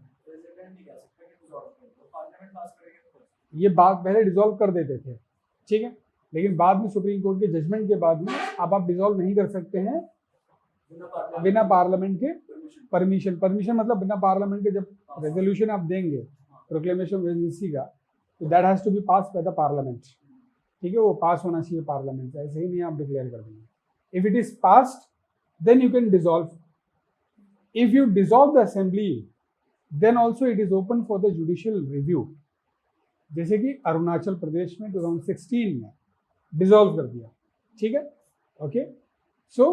ये बात पहले डिसॉल्व कर देते थे, ठीक है, लेकिन बाद में सुप्रीम कोर्ट के जजमेंट के बाद में अब आप डिसॉल्व नहीं कर सकते हैं बिना पार्लियामेंट के परमिशन. परमिशन मतलब बिना पार्लियामेंट के जब रेजोल्यूशन आप देंगे प्रोक्लेमेशन ऑफ इमरजेंसी का, तो that has to be pass by the parliament, ठीक है, वो पास होना चाहिए पार्लियामेंट से, ऐसे ही नहीं आप डिक्लेयर कर देंगे. If it is passed then you can dissolve. If you dissolve the assembly then also it is open for the judicial review. जैसे कि अरुणाचल प्रदेश में 2016 में डिसॉल्व कर दिया, ठीक है, okay. So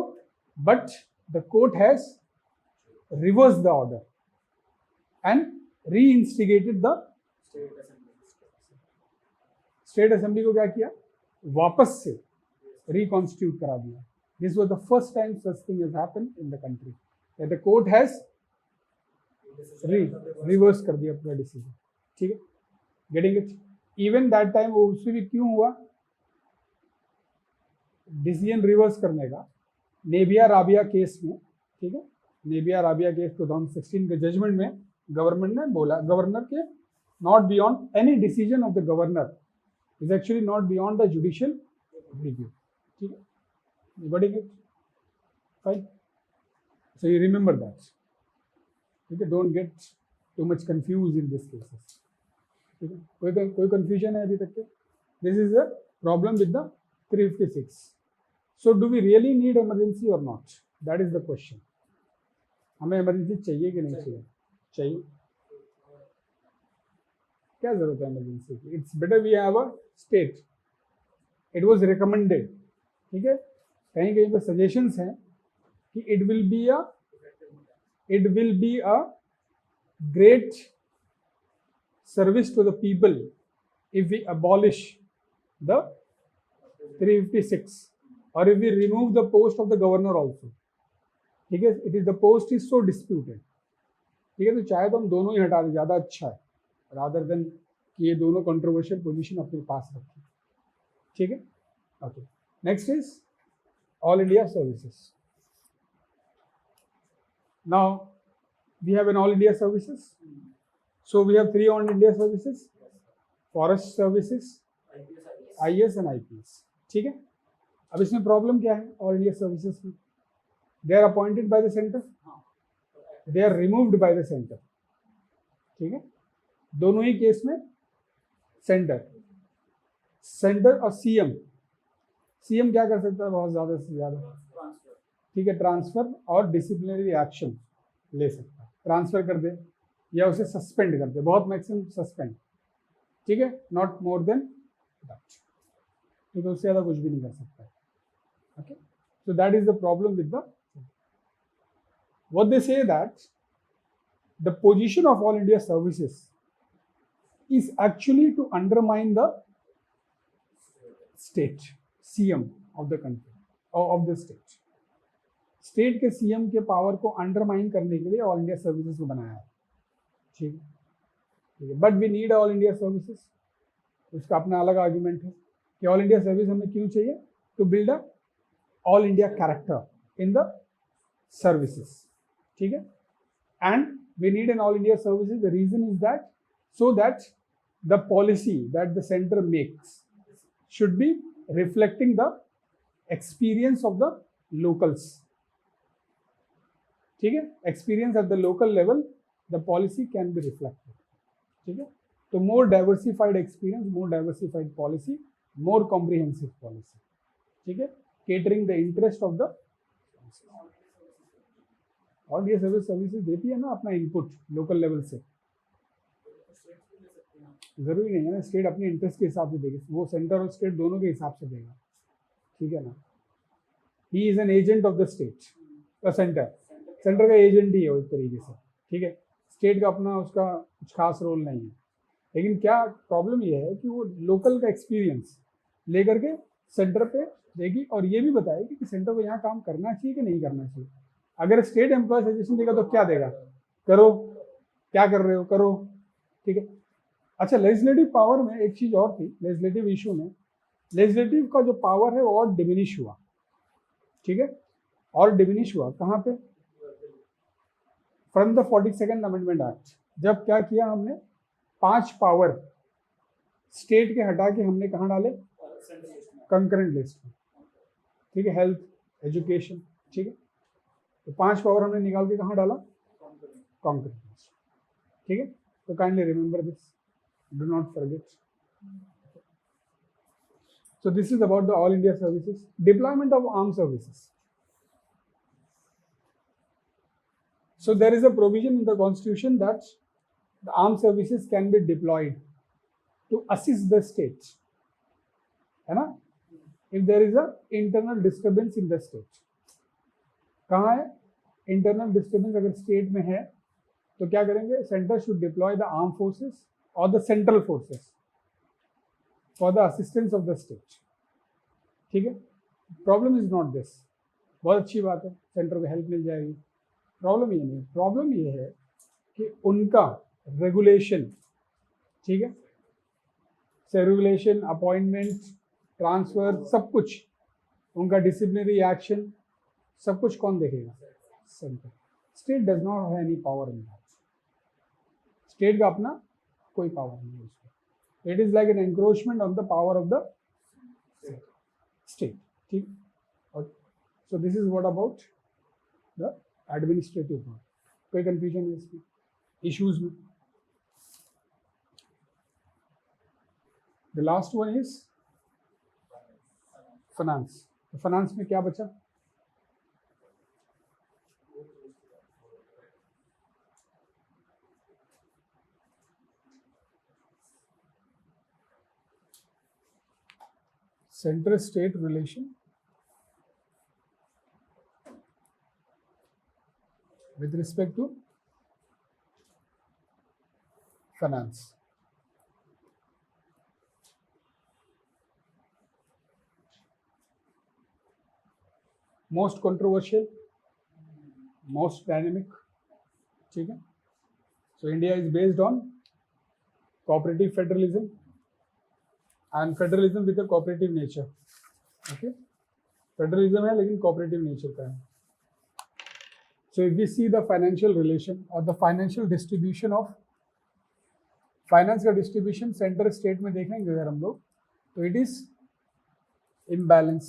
but the court has reverse the order and reinstigated the state assembly को क्या किया, वापस से रिकॉन्स्टिट्यूट करा दिया. This was the first time such thing has happened in the country that the court has reverse कर दिया पूरा डिसीजन, ठीक है. Getting it? Even that time वो उससे भी क्यों हुआ, डिसीजन रिवर्स करने का नेबिया राबिया केस में, ठीक है, नेबिया राबिया केस 2016 के जजमेंट में गवर्नमेंट ने बोला, गवर्नर के not beyond any decision of the governor is actually not beyond the judicial review, ठीक है, बड़ी good, fine, so you remember that, ठीक है, don't get too much confuse in this cases, ठीक है, कोई कंफ्यूजन है अभी तक के? This is the problem with the 356. So do we really need emergency or not? That is the question. हमें इमरजेंसी चाहिए कि नहीं चाहिए? चाहिए। क्या जरूरत है इमरजेंसी की? It's better we have a state. It was recommended. ठीक है, कहीं कहीं पे सजेशंस हैं कि it will be a great service to the people if we abolish the 356 or if we remove the post of the governor also, ठीक है, it is the post is so disputed, ठीक है, तो चाहे तो हम दोनों ही हटा दें, ज़्यादा अच्छा है rather than कि ये दोनों कंट्रोवर्शियल पोजीशन अपने पास रखें, ठीक है, okay, next is all India services. Now we have an all India services, so we have 3 all India services, forest services, IAS and IPS, ठीक है. अब इसमें प्रॉब्लम क्या है ऑल इंडिया सर्विसेज में? They are appointed by the centre, they are removed by the centre, ठीक है, दोनों ही केस में सेंटर और सीएम क्या कर सकता है? बहुत ज़्यादा से ज़्यादा, ठीक है, ट्रांसफर और डिसिप्लिनरी एक्शन ले सकता है, ट्रांसफर कर दे या उसे सस्पेंड कर दे, बहुत मैक्सिमम सस्पेंड, ठीक है, नॉट मोर देन दैट, ठीक है, उससे ज़्यादा कुछ भी नहीं कर सकता है, okay. So that is the problem with the what they say that the position of all India services is actually to undermine the state CM of the country or of the state. State के CM के power को undermine करने के लिए all India services को बनाया है, ठीक है, ठीक है, but we need all India services. उसका अपना अलग आर्ग्यूमेंट है कि ऑल इंडिया सर्विस हमें क्यों चाहिए? To build a all India character in the services, ठीक है, and we need an all India services. The reason is that so that the policy that the center makes should be reflecting the experience of the locals, ठीक है, experience at the local level the policy can be reflected, ठीक है, तो more diversified experience, more diversified policy, more comprehensive policy, ठीक है, catering the interest of the all ये services देती है ना अपना इनपुट लोकल लेवल से. जरूरी नहीं है ना स्टेट अपने इंटरेस्ट के हिसाब से देगी, वो सेंटर और स्टेट दोनों के हिसाब से देगा, ठीक है ना. He is an agent of the state, the centre का एजेंट ही है वो एक तरीके से, ठीक है, स्टेट का अपना उसका कुछ खास रोल नहीं है. लेकिन क्या प्रॉब्लम ये है कि वो लोकल का एक्सपीरियंस लेकर के सेंटर पे देगी और ये भी बताएगी कि सेंटर को यहाँ काम करना चाहिए कि नहीं करना चाहिए. अगर स्टेट एम्प्लॉय सजेशन देगा तो क्या देगा? करो, क्या कर रहे हो करो, ठीक है. अच्छा, लेजिस्लेटिव पावर में एक चीज और थी, लेजिस्लेटिव इशू में लेजिस्लेटिव का जो पावर है वो और डिमिनिश हुआ, ठीक है, और डिमिनिश हुआ कहाँ पे? From the 42nd amendment act. जब क्या किया हमने? 5 पावर स्टेट के हटा के हमने कहाँ डाले? कंकरेंट लिस्ट में, ठीक है, हेल्थ, एजुकेशन, ठीक है, तो 5 पावर हमने निकाल के कहाँ डाला? कंकरेंट लिस्ट, ठीक है. तो kindly remember this, do not forget. So this is about the all India services. Deployment of armed services. So there is a provision in the constitution that the armed services can be deployed to assist the state, है ना, if there is a internal disturbance in the state. कहाँ है internal disturbance? अगर state में है तो क्या करेंगे? Center should deploy the armed forces or the central forces for the assistance of the state, ठीक है. प्रॉब्लम इज नॉट दिस, बहुत अच्छी बात है, सेंटर को हेल्प मिल जाएगी, प्रॉब्लम ये नहीं. प्रॉब्लम ये है कि उनका रेगुलेशन, ठीक है, से रेगुलेशन, अपॉइंटमेंट, ट्रांसफर, सब कुछ उनका डिसिप्लिनरी एक्शन सब कुछ कौन देखेगा? Centre. State does not have any power in that. State का अपना कोई पावर नहीं है उसमें. It is like an encroachment on the power of the state. ठीक. और so this is what about the administrative power. कोई कंफ्यूजन है इसमें इश्यूज में? The last one is finance. तो फाइनेंस में क्या बचा? Central state relation with respect to finance. Most controversial, most dynamic. ठीक है. So India is based on cooperative federalism and federalism with a cooperative nature. Okay. Federalism है लेकिन cooperative nature का है. So if we see the financial relation or the financial distribution of finance का distribution center state में देखेंगे अगर हम लोग तो it is imbalance.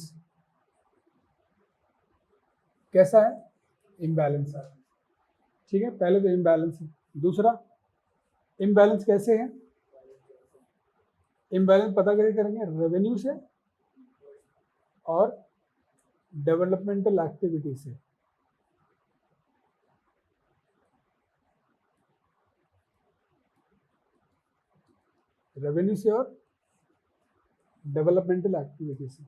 कैसा है? imbalance. ठीक है. पहले तो imbalance है. दूसरा imbalance कैसे है? imbalance पता कैसे करेंगे? रेवेन्यू से और डेवलपमेंटल एक्टिविटी से. रेवेन्यू से और डेवलपमेंटल एक्टिविटी से.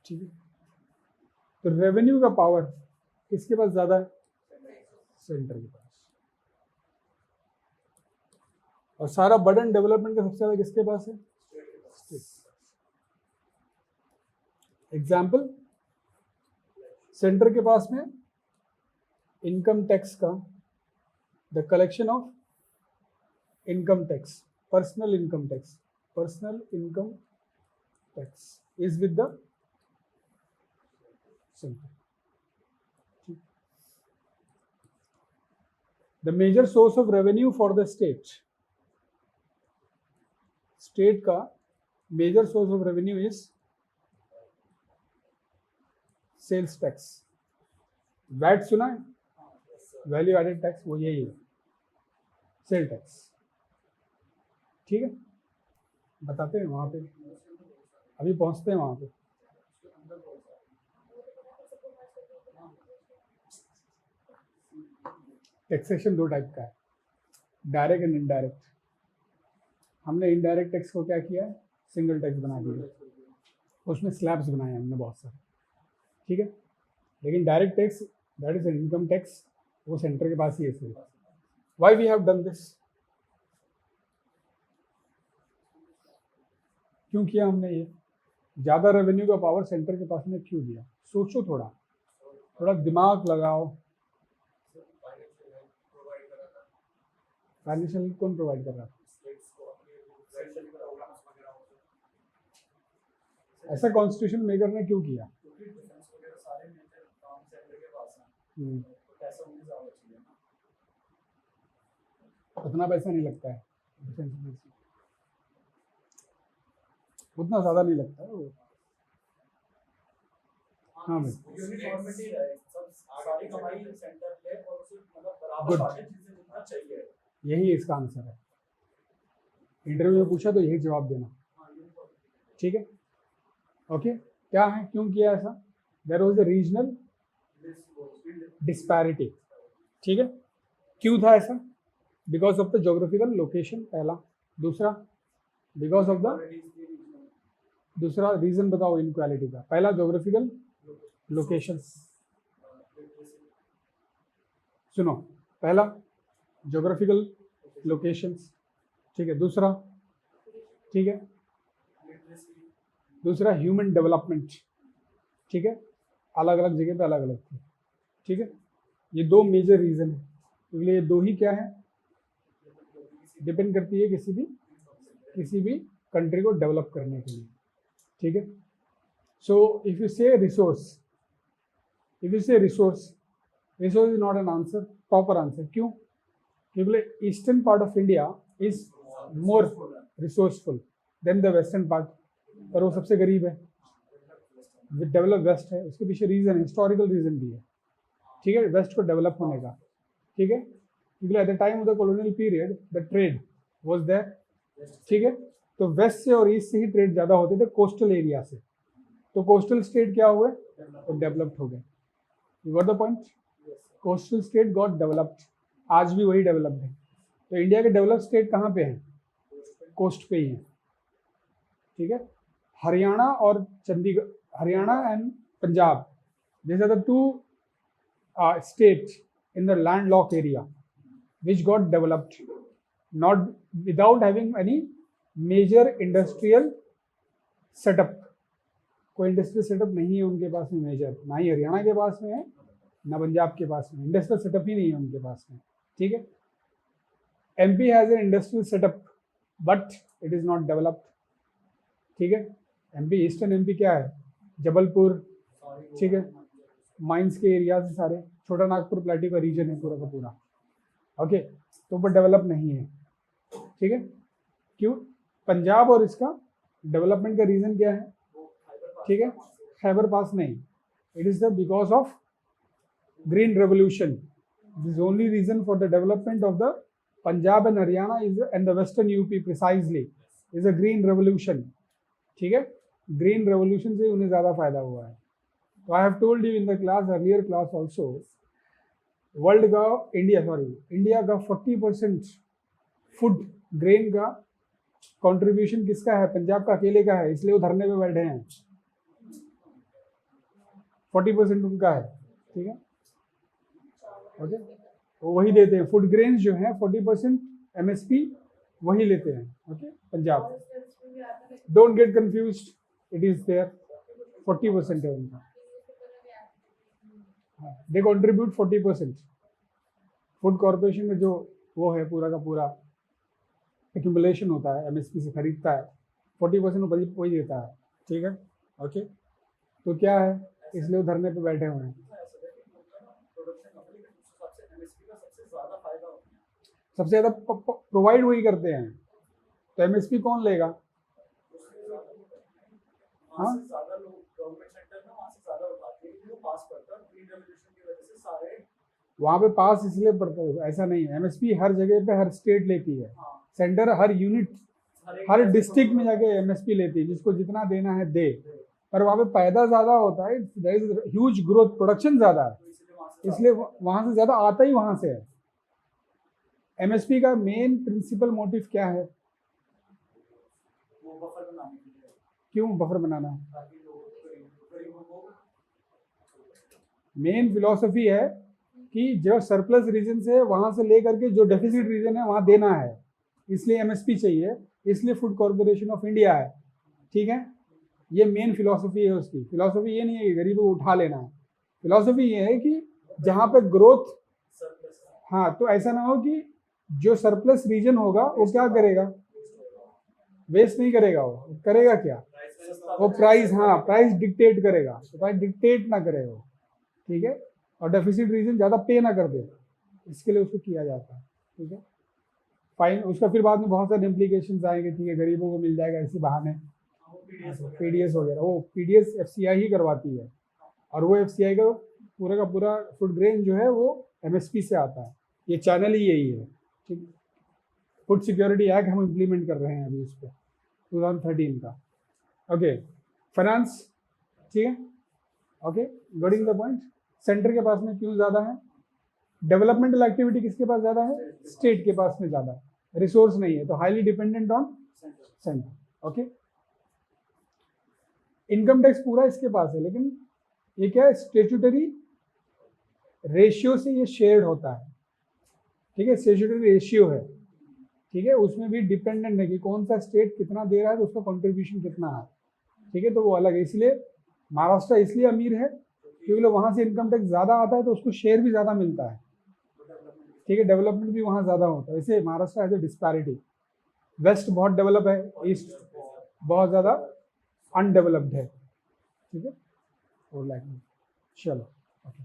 ठीक है. तो रेवेन्यू का पावर किसके पास ज्यादा है? सेंटर के पास. और सारा बर्डन डेवलपमेंट का सबसे ज्यादा किसके पास है? एग्जाम्पल, सेंटर के पास में इनकम टैक्स का the collection of income tax, personal income tax is with the centre. The major source of revenue for the state का major source of revenue is sales tax. VAT सुना है? Value added tax. वो यही है, sale tax. ठीक है. बताते हैं वहां पे, अभी पहुंचते हैं वहां पे. टैक्सेशन दो टाइप का है, डायरेक्ट एंड इनडायरेक्ट. हमने इनडायरेक्ट टैक्स को क्या किया है? सिंगल टैक्स बना दिया. उसमें स्लैब्स बनाए हमने बहुत सारे. ठीक है. लेकिन direct tax that is income tax, वो सेंटर के पास ही है. सिर्फ why we have done this? क्यों किया हमने ये? ज़्यादा रेवेन्यू का पावर सेंटर के पास में क्यों दिया? सोचो, थोड़ा दिमाग लगाओ. फाइनेंशियल कौन प्रोवाइड कर रहा था? ऐसा कॉन्स्टिट्यूशन मेकर ने क्यों किया? उतना पैसा नहीं लगता है डिफेंस में, उतना ज़्यादा नहीं लगता है वो. हाँ भाई, गुड. यही इसका आंसर है. इंटरव्यू में पूछा तो यही जवाब देना. ठीक है. ओके. क्या है, क्यों किया ऐसा? There was a regional disparity. ठीक है. क्यों था ऐसा? Because of the geographical location, पहला. दूसरा बिकॉज ऑफ द, दूसरा रीजन बताओ इनक्वालिटी का. पहला जोग्राफिकल लोकेशन. सुनो, पहला जोग्राफिकल लोकेशंस. ठीक है. दूसरा, ठीक है, दूसरा ह्यूमन डेवलपमेंट. ठीक है. अलग अलग जगह पे अलग अलग थे. ठीक है. ये दो मेजर रीजन है. इसलिए ये दो ही क्या है? डिपेंड करती है किसी भी कंट्री को डेवलप करने के लिए, ठीक है। So if you say resource, resource is not an answer, proper answer. क्यों? क्योंकि eastern part of India is more resourceful than the western part, पर वो सबसे गरीब है, डेवलप वेस्ट है। उसके पीछे रीजन है, हिस्टोरिकल रीजन भी है, ठीक है, वेस्ट को डेवलप होने का, ठीक है। क्योंकि at the time of the colonial period the trade was there, ठीक है। तो वेस्ट से और ईस्ट से ही ट्रेड ज़्यादा होते थे, कोस्टल एरिया से। तो कोस्टल स्टेट क्या हुए? तो डेवलप्ड हो गए। You got the point? Coastal state got developed, आज भी वही डेवलप्ड है। तो इंडिया के डेवलप्ड स्टेट कहाँ पे हैं? कोस्ट पे ही है, ठीक है। हरियाणा और Chandigarh, Haryana and Punjab, these are the two states in the landlocked area which got developed, not without having any major industrial setup। कोई इंडस्ट्रियल सेटअप नहीं है उनके पास में मेजर, ना ही हरियाणा के पास में है ना पंजाब के पास में, इंडस्ट्रियल सेटअप ही नहीं है उनके पास में, ठीक है। MP has an industrial setup but it is not developed, ठीक है। एमपी, ईस्टर्न एमपी क्या है? जबलपुर, ठीक है, माइंस के एरिया से सारे, छोटा नागपुर प्लेटियो का रीजन है पूरा का पूरा, ओके। तो ऊपर डेवलप नहीं है, ठीक है। क्यों? पंजाब और इसका डेवलपमेंट का रीजन क्या है? ठीक है, खैबर पास नहीं, it is the because of green revolution. This only reason for the development of the Punjab and Haryana is and the western UP precisely is a green revolution, ठीक है। ग्रीन रेवोल्यूशन से उन्हें ज़्यादा फायदा हुआ है। तो I have told you in the class, earlier class also, world का इंडिया का 40% फूड ग्रेन का कंट्रीब्यूशन किसका है? पंजाब का अकेले का है, इसलिए वो धरने पे बैठे हैं। 40% उनका है, ठीक है, ओके। वो वही देते हैं, फूड ग्रेन्स जो हैं 40% MSP वही लेते हैं, okay, Punjab. Don't get confused, it is there, 40% है उनका, दे कंट्रीब्यूट 40%। फूड कॉर्पोरेशन में जो वो है पूरा का पूरा एक्यूमुलेशन होता है, MSP से खरीदता है, 40% वही देता है, ठीक है, ओके। तो क्या है, इसलिए वो धरने पे बैठे हुए हैं। सबसे ज़्यादा प्रोवाइड वही करते हैं, तो MSP कौन लेगा? हाँ, वहाँ पे पास इसलिए पड़ता है, ऐसा नहीं है। MSP हर जगह पे हर स्टेट लेती है, सेंटर हर यूनिट हर डिस्ट्रिक्ट में जाके MSP लेती है, जिसको जितना देना है दे, पर वहाँ पे पैदा ज़्यादा होता है, there is huge growth, production ज़्यादा है, इसलिए वहाँ से ज़्यादा आता ही वहाँ से है। MSP का मेन प्रिंसिपल मोटिव क्या है? क्यों बफर बनाना है? मेन फिलॉसफी है कि जो सरप्लस रीजन से वहाँ से लेकर के जो डेफिसिट रीजन है वहाँ देना है, इसलिए MSP चाहिए, इसलिए फूड कॉर्पोरेशन ऑफ इंडिया है, ठीक है। ये मेन फिलॉसफी है उसकी। फिलॉसफी ये नहीं है कि गरीबों को उठा लेना है, फिलॉसफी ये है कि जहाँ पे ग्रोथ, हाँ, तो ऐसा ना हो कि जो सरप्लस रीजन होगा वो क्या करेगा? वेस्ट नहीं करेगा, वो करेगा क्या? वो प्राइस, हाँ, प्राइस डिक्टेट करेगा, तो प्राइस डिक्टेट ना करे वो, ठीक है, और डेफिसिट रीजन ज़्यादा पे ना कर दे, इसके लिए उसको किया जाता है, ठीक है। फाइन, उसका फिर बाद में बहुत सारे इम्प्लीकेशंस आएंगे, ठीक है, गरीबों को मिल जाएगा इसी बहाने, PDS वगैरह, वो PDS FCI ही करवाती है, और वो FCI का पूरा फूड ग्रेन जो है वो MSP से आता है, ये चैनल ही यही है, ठीक। फूड सिक्योरिटी एक्ट हम इम्प्लीमेंट कर रहे हैं अभी उस पर, 2013 का, ओके। फाइनेंस, ठीक है, okay, getting the point. Centre के पास में क्यों ज़्यादा है? डेवलपमेंटल एक्टिविटी किसके पास ज़्यादा है? स्टेट के पास में ज़्यादा है, रिसोर्स नहीं है, तो highly dependent on centre, okay. Income tax पूरा इसके पास है, लेकिन ये क्या है? स्टेट्यूटरी रेशियो से ये शेयर्ड होता है, ठीक है, स्टेट्यूटरी रेशियो है, ठीक है, उसमें भी डिपेंडेंट है कि कौन सा स्टेट कितना दे रहा है, तो उसका कंट्रीब्यूशन कितना है, ठीक है, तो वो अलग है। इसलिए महाराष्ट्र इसलिए अमीर है क्योंकि वहाँ से इनकम टैक्स ज़्यादा आता है, तो उसको शेयर भी ज़्यादा मिलता है, ठीक है, डेवलपमेंट भी वहाँ ज़्यादा होता है। वैसे Maharashtra has a disparity, west बहुत डेवलप है, ईस्ट बहुत ज़्यादा अनडेवलप्ड है, ठीक है, और लाइक चलो okay.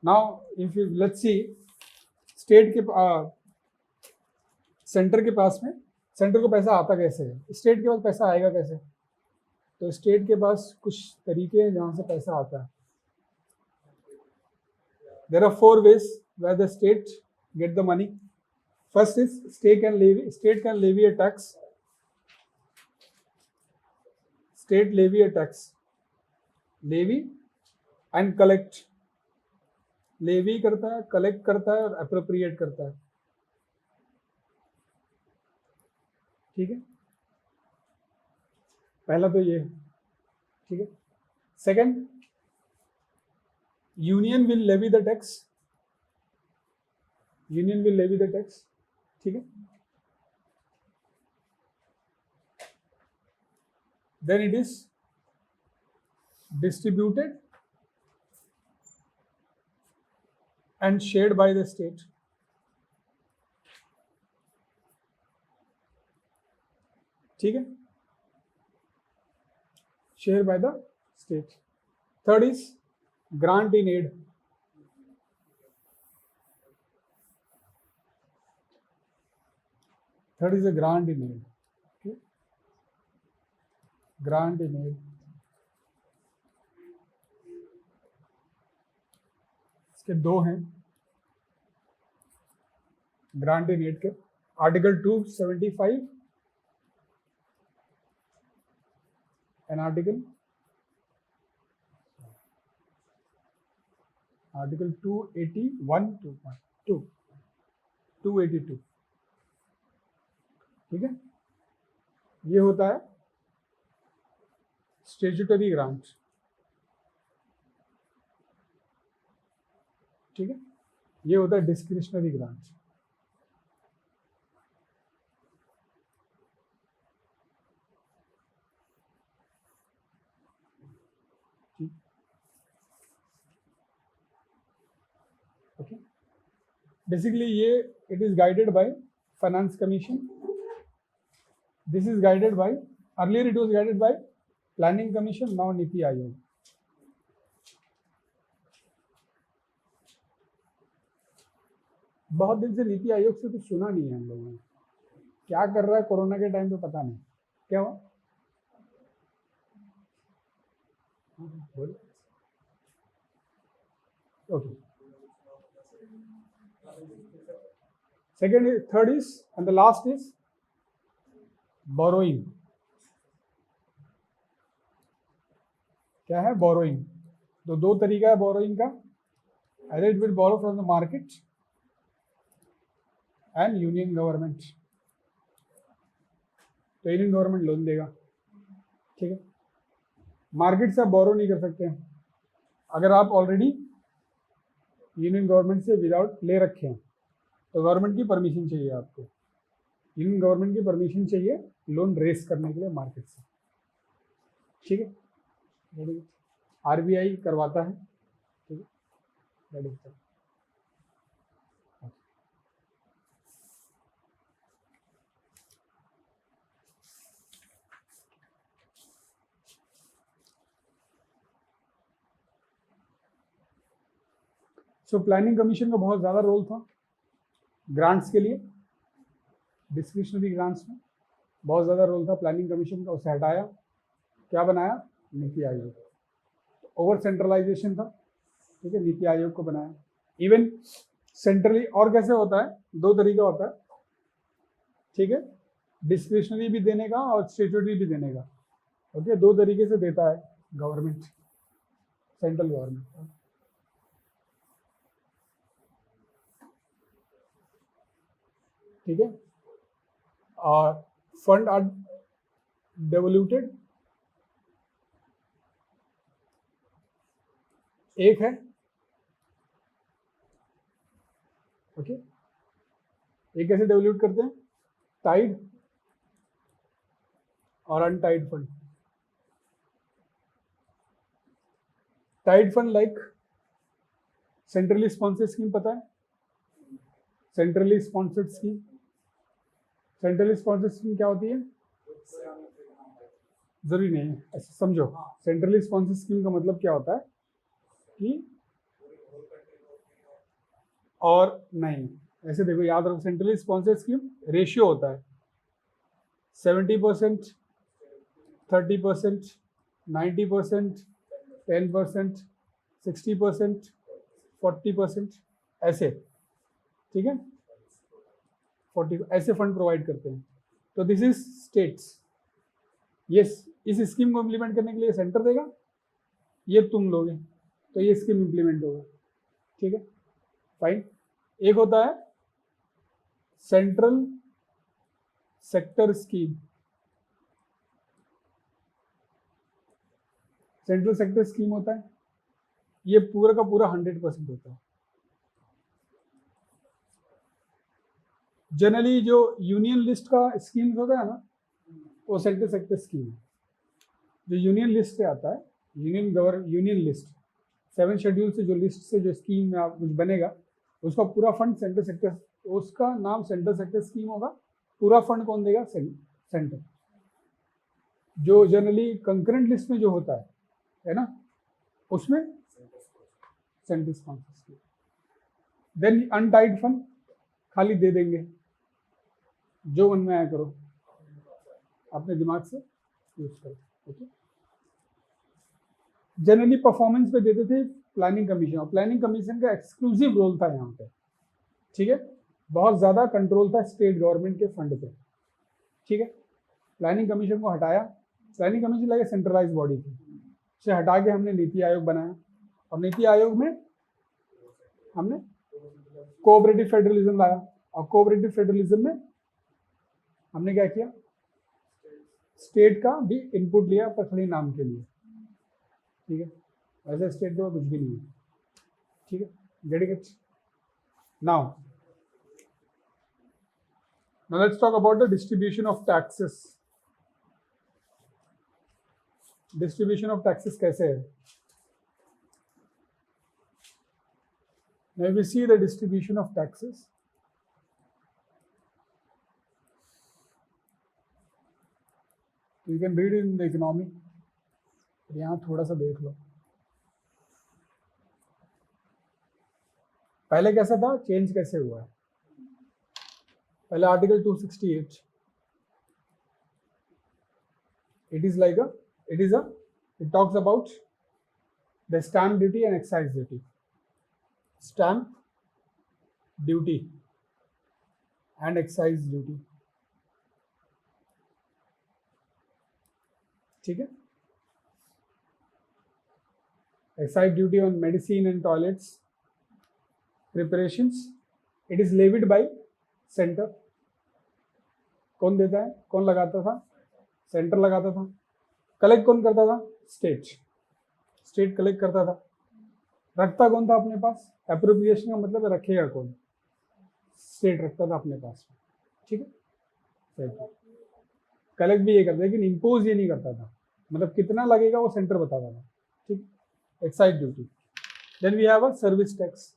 Now if you let's see state के सेंटर के पास में, सेंटर को पैसा आता कैसे है, स्टेट के पास पैसा आएगा कैसे? तो स्टेट के पास कुछ तरीके हैं जहाँ से पैसा आता है। There are 4 ways where the state get the money. First is state can levy a tax. State levy a tax. Levy and collect. Levy करता है, collect करता है और appropriate करता है, ठीक है, पहला तो ये, ठीक है। Second, union will levy the tax, union will levy the tax, ठीक है। Then it is distributed and shared by the state, ठीक है, share by the state. Third is grant in aid, third is a grant in aid, okay? Grant in aid, इसके दो हैं grant in add के, article 275 and article 281 282, ठीक है। ये होता है स्टेचुटरी ग्रांट, ठीक है, ये होता है डिस्क्रिशनरी ग्रांट, ठीक, ओके। बेसिकली ये it is guided by finance commission, this is guided by, earlier it was guided by planning commission, now NITI Aayog. बहुत दिन से नीति आयोग से कुछ सुना नहीं है हम लोगों ने, क्या कर रहा है कोरोना के टाइम पे पता नहीं क्या हुआ। Okay, second is, third is and the last is borrowing. क्या है बोरोइंग? तो दो तरीका है बोरोइंग का, either it will borrow from the market and union government, तो यूनियन गवर्नमेंट लोन देगा, ठीक है। मार्केट से आप बोरो नहीं कर सकते हैं, अगर आप ऑलरेडी यूनियन गवर्नमेंट से विदाउट ले रखे हैं तो गवर्नमेंट की परमिशन चाहिए आपको, यूनियन गवर्नमेंट की परमिशन चाहिए लोन रेस करने के लिए मार्केट से, ठीक है। आरबीआई करवाता है, ठीक है। सो प्लानिंग कमीशन का बहुत ज़्यादा रोल था ग्रांट्स के लिए, डिस्क्रिशनरी ग्रांट्स में बहुत ज़्यादा रोल था प्लानिंग कमीशन का, उसे हटाया, क्या बनाया, नीति आयोग। ओवर सेंट्रलाइजेशन था, ठीक है, नीति आयोग को बनाया। इवन सेंट्रली और कैसे होता है, दो तरीका होता है, ठीक है, डिस्क्रिशनरी भी देने का और स्टेचुटरी भी देने का, ओके, दो तरीके से देता है गवर्नमेंट, सेंट्रल गवर्नमेंट, ठीक है। और फंड आर डेवोल्यूटेड, एक है, ओके, एक कैसे डेवोल्यूट करते हैं, टाइड और untied fund. Tied fund like centrally sponsored scheme, पता है, centrally sponsored scheme, centrally sponsored scheme क्या होती है? जरूरी नहीं है, ऐसे समझो। सेंट्रली स्पॉन्सर्ड स्कीम का मतलब क्या होता है कि, और नहीं, ऐसे देखो, याद रखो, सेंट्रली स्पॉन्सर्ड स्कीम रेशियो होता है 70%, 30%, 90%, 10%, 60%, 40%, ऐसे, ठीक है, 40 ऐसे फंड प्रोवाइड करते हैं। तो दिस इज स्टेट्स। यस, इस स्कीम को इम्प्लीमेंट करने के लिए सेंटर देगा, ये तुम लोगे, तो ये स्कीम इम्प्लीमेंट होगा, ठीक है, फाइन। एक होता है central sector scheme. Central sector scheme होता है, ये पूरा का पूरा 100% होता है। जनरली जो यूनियन लिस्ट का स्कीम्स होता है ना, वो सेंट्रल सेक्टर स्कीम है। जो यूनियन लिस्ट से आता है, यूनियन लिस्ट 7 शेड्यूल से जो लिस्ट से जो स्कीम में आप कुछ बनेगा, उसका पूरा फंड सेंट्रल सेक्टर, उसका नाम सेंट्रल सेक्टर स्कीम होगा। पूरा फंड कौन देगा? सेंटर। जो जनरली कंकरेंट लिस्ट में जो होता है ना, उसमें central sponsor scheme. Then untied fund खाली दे देंगे, जो मन में आया करो, अपने दिमाग से यूज करो, ओके। जनरली परफॉर्मेंस पे देते थे प्लानिंग कमीशन, और प्लानिंग कमीशन का एक्सक्लूसिव रोल था यहाँ पे, ठीक है। बहुत ज़्यादा कंट्रोल था स्टेट गवर्नमेंट के फंड पे, ठीक है। प्लानिंग कमीशन को हटाया, प्लानिंग कमीशन लगे सेंट्रलाइज बॉडी थी, उसे हटा के हमने नीति आयोग बनाया, और नीति आयोग में हमने कोऑपरेटिव फेडरलिज्म लाया, और कोऑपरेटिव फेडरलिज्म में हमने क्या किया? स्टेट का भी इनपुट लिया, पर खाली नाम के लिए, ठीक है। वैसे स्टेट के कुछ भी नहीं है, ठीक है, get it. Now let's talk about the distribution of taxes. Distribution of taxes कैसे है? Now we see the distribution of taxes. You can read it in the economy. यहाँ थोड़ा सा देख लो, पहले कैसा था, चेंज कैसे हुआ है। पहले article 268, it talks about the stamp duty and excise duty. Stamp duty and excise duty, ठीक है। Excise duty on medicine and toilets preparations, it is levied by center. कौन देता है, कौन लगाता था? सेंटर लगाता था। कलेक्ट कौन करता था? स्टेट कलेक्ट करता था। रखता कौन था अपने पास? एप्रोप्रिएशन का मतलब है रखेगा कौन? स्टेट रखता था अपने पास, ठीक है। कलेक्ट भी ये करता, लेकिन इम्पोज ये नहीं करता था, मतलब कितना लगेगा वो सेंटर बताता था, ठीक। Excise duty. Then we have a service tax,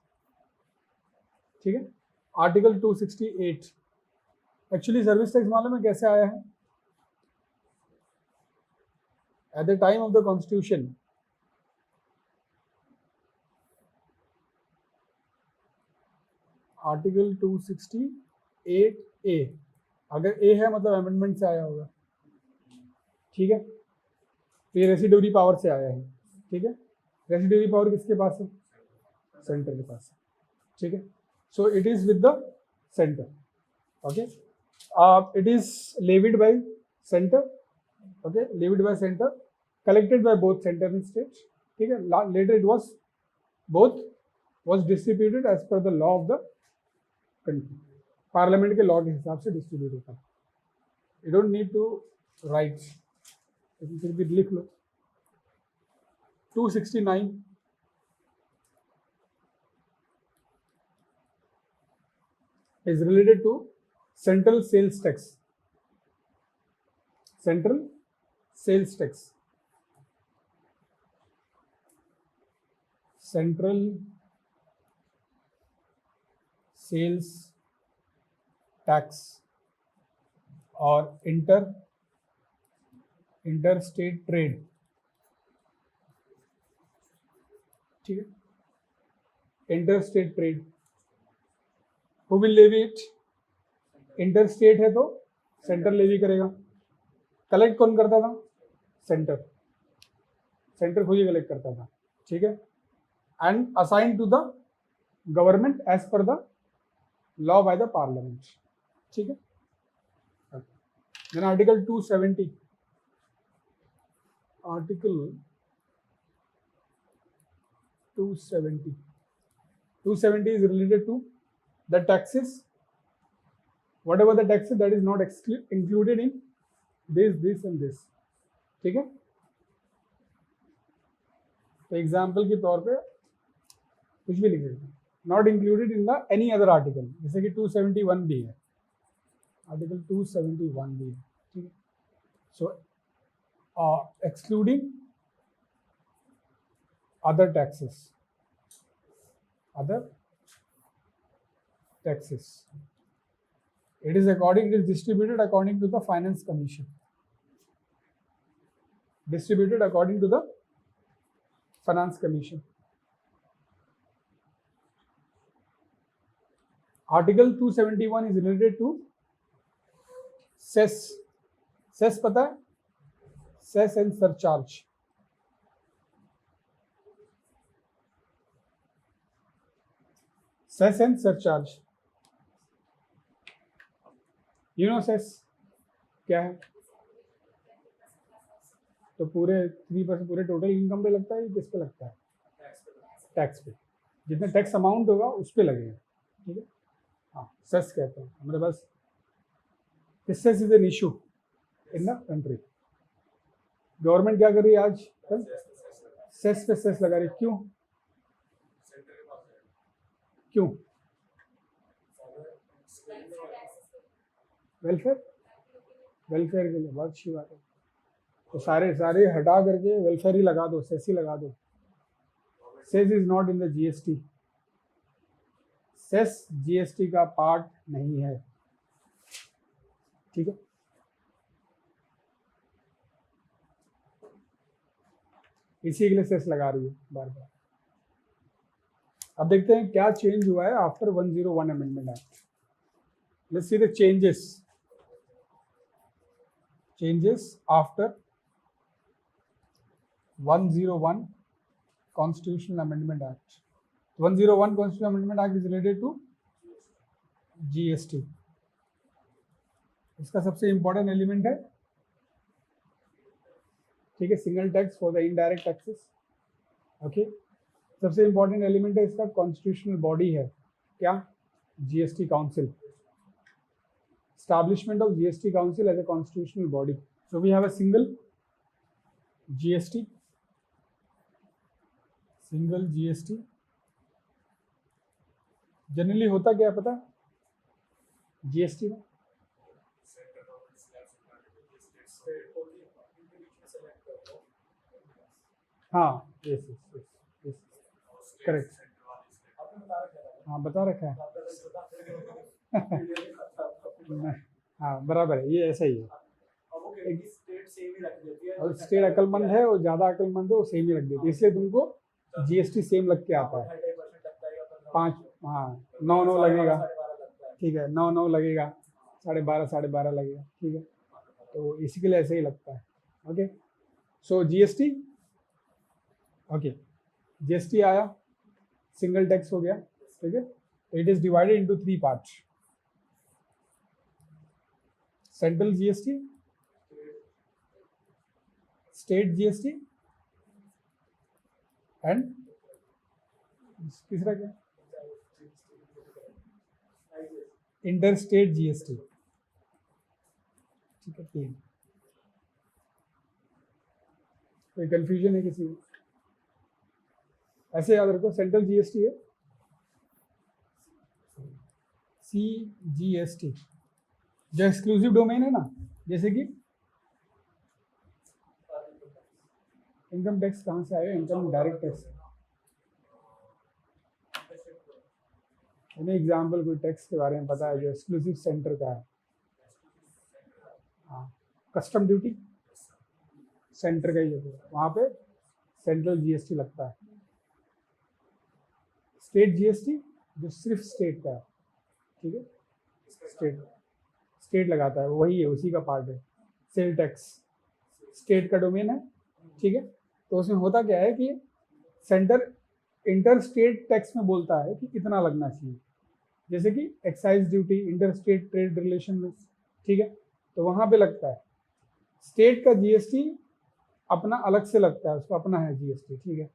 ठीक है, आर्टिकल 268। एक्चुअली सर्विस टैक्स मालूम है कैसे आया है? Eight the time of the constitution, article 268A, अगर ए है मतलब अमेंडमेंट से आया होगा, ठीक है। तो ये रेसिड्यूरी पावर से आया है, ठीक है। रेसिड्यूरी पावर किसके पास है? सेंटर के पास है, ठीक है। So it is with the centre, okay. It is levied by centre, okay, levied by centre, collected by both centre and state, ठीक है। Later it was both was distributed as per the law of the country. Parliament के law के हिसाब से distribute होता है। You don't need to write, फिर भी लिख लो। 269 is related to central sales tax. Central sales tax. Central sales tax और इंटरस्टेट ट्रेड, ठीक है, interstate trade, who will levy it? Interstate है तो सेंटर लेवी करेगा। कलेक्ट कौन करता था? सेंटर खुद ही कलेक्ट करता था, ठीक है, and assign to the government as per the law by the parliament, ठीक है। Then article 270, article 270 is related to the taxes, whatever the taxes that is not included in this and this, ठीक है। तो example के तौर पे कुछ भी लिख सकते हैं, not included in the any other article, जैसे कि 271 भी है, आर्टिकल 271 भी है, ठीक है। सो excluding other taxes, it is distributed according to the finance commission, Article 271 is related to cess पता है, cess and surcharge, cess and surcharge, you know cess क्या है? तो पूरे 3% पूरे टोटल इनकम पे लगता है, किस पे लगता है? टैक्स पे, जितना टैक्स अमाउंट होगा उस पे लगेगा, ठीक है। हाँ, सेस कहते हैं हमारे पास। Cess is an issue in the country. Government क्या कर रही है आज कल? सेस पे सेस लगा रही है। क्यों? वेलफेयर के लिए, बहुत अच्छी बात है। तो सारे हटा करके वेलफेयर ही लगा दो, सेस ही लगा दो। Cess is not in the GST, cess GST का पार्ट नहीं है, ठीक है। इसी के लिए सेस लगा रही है बार बार। अब देखते हैं क्या चेंज हुआ है after 101 amendment act. Let's see the changes after 101 Constitutional Amendment Act. 101 Constitutional Amendment Act is related to GST. इसका सबसे इंपॉर्टेंट एलिमेंट है, ठीक है, single tax for the indirect taxes, okay. सबसे इंपॉर्टेंट एलिमेंट है इसका कॉन्स्टिट्यूशनल बॉडी है, क्या? GST council, establishment of GST Council as a constitutional body. So we have a single GST. Generally होता क्या है पता? जीएसटी में हाँ, यस करेक्ट, हाँ बता रखा है हाँ बराबर है, ये ऐसा ही है। और स्टेट अक्लमंद है और ज़्यादा अक्लमंद है वो सेम ही रख देती है, इसलिए तुमको जीएसटी सेम लग के आता है। 5 हाँ 9 लगेगा, ठीक है, 9 लगेगा, 12.5 लगेगा, ठीक है। तो इसी के लिए ऐसे ही लगता है, okay. So GST, okay, GST आया, सिंगल टैक्स हो गया, ठीक है। It is divided into 3 parts: central GST, state GST and तीसरा क्या? इंटर स्टेट जीएसटी, ठीक है। 3। कोई कंफ्यूजन है किसी को? ऐसे याद रखो, सेंट्रल जीएसटी है CGST, जो एक्सक्लूसिव डोमेन है ना, जैसे कि इनकम टैक्स कहाँ से आएगा? इनकम डायरेक्ट टैक्स, यानी एग्जाम्पल कोई टैक्स के बारे में पता है जो एक्सक्लूसिव सेंटर का है? हाँ, कस्टम ड्यूटी सेंटर का ही है, वहाँ पे सेंट्रल जीएसटी लगता है। स्टेट जीएसटी जो सिर्फ स्टेट का है, ठीक है, स्टेट लगाता है, वही है, उसी का पार्ट है। सेल टैक्स स्टेट का डोमेन है, ठीक है। तो उसमें होता क्या है कि सेंटर इंटर स्टेट टैक्स में बोलता है कि कितना लगना चाहिए, जैसे कि excise duty inter state trade relation में, ठीक है, तो वहाँ पे लगता है। स्टेट का जीएसटी अपना अलग से लगता है, उसका अपना है जीएसटी, ठीक है।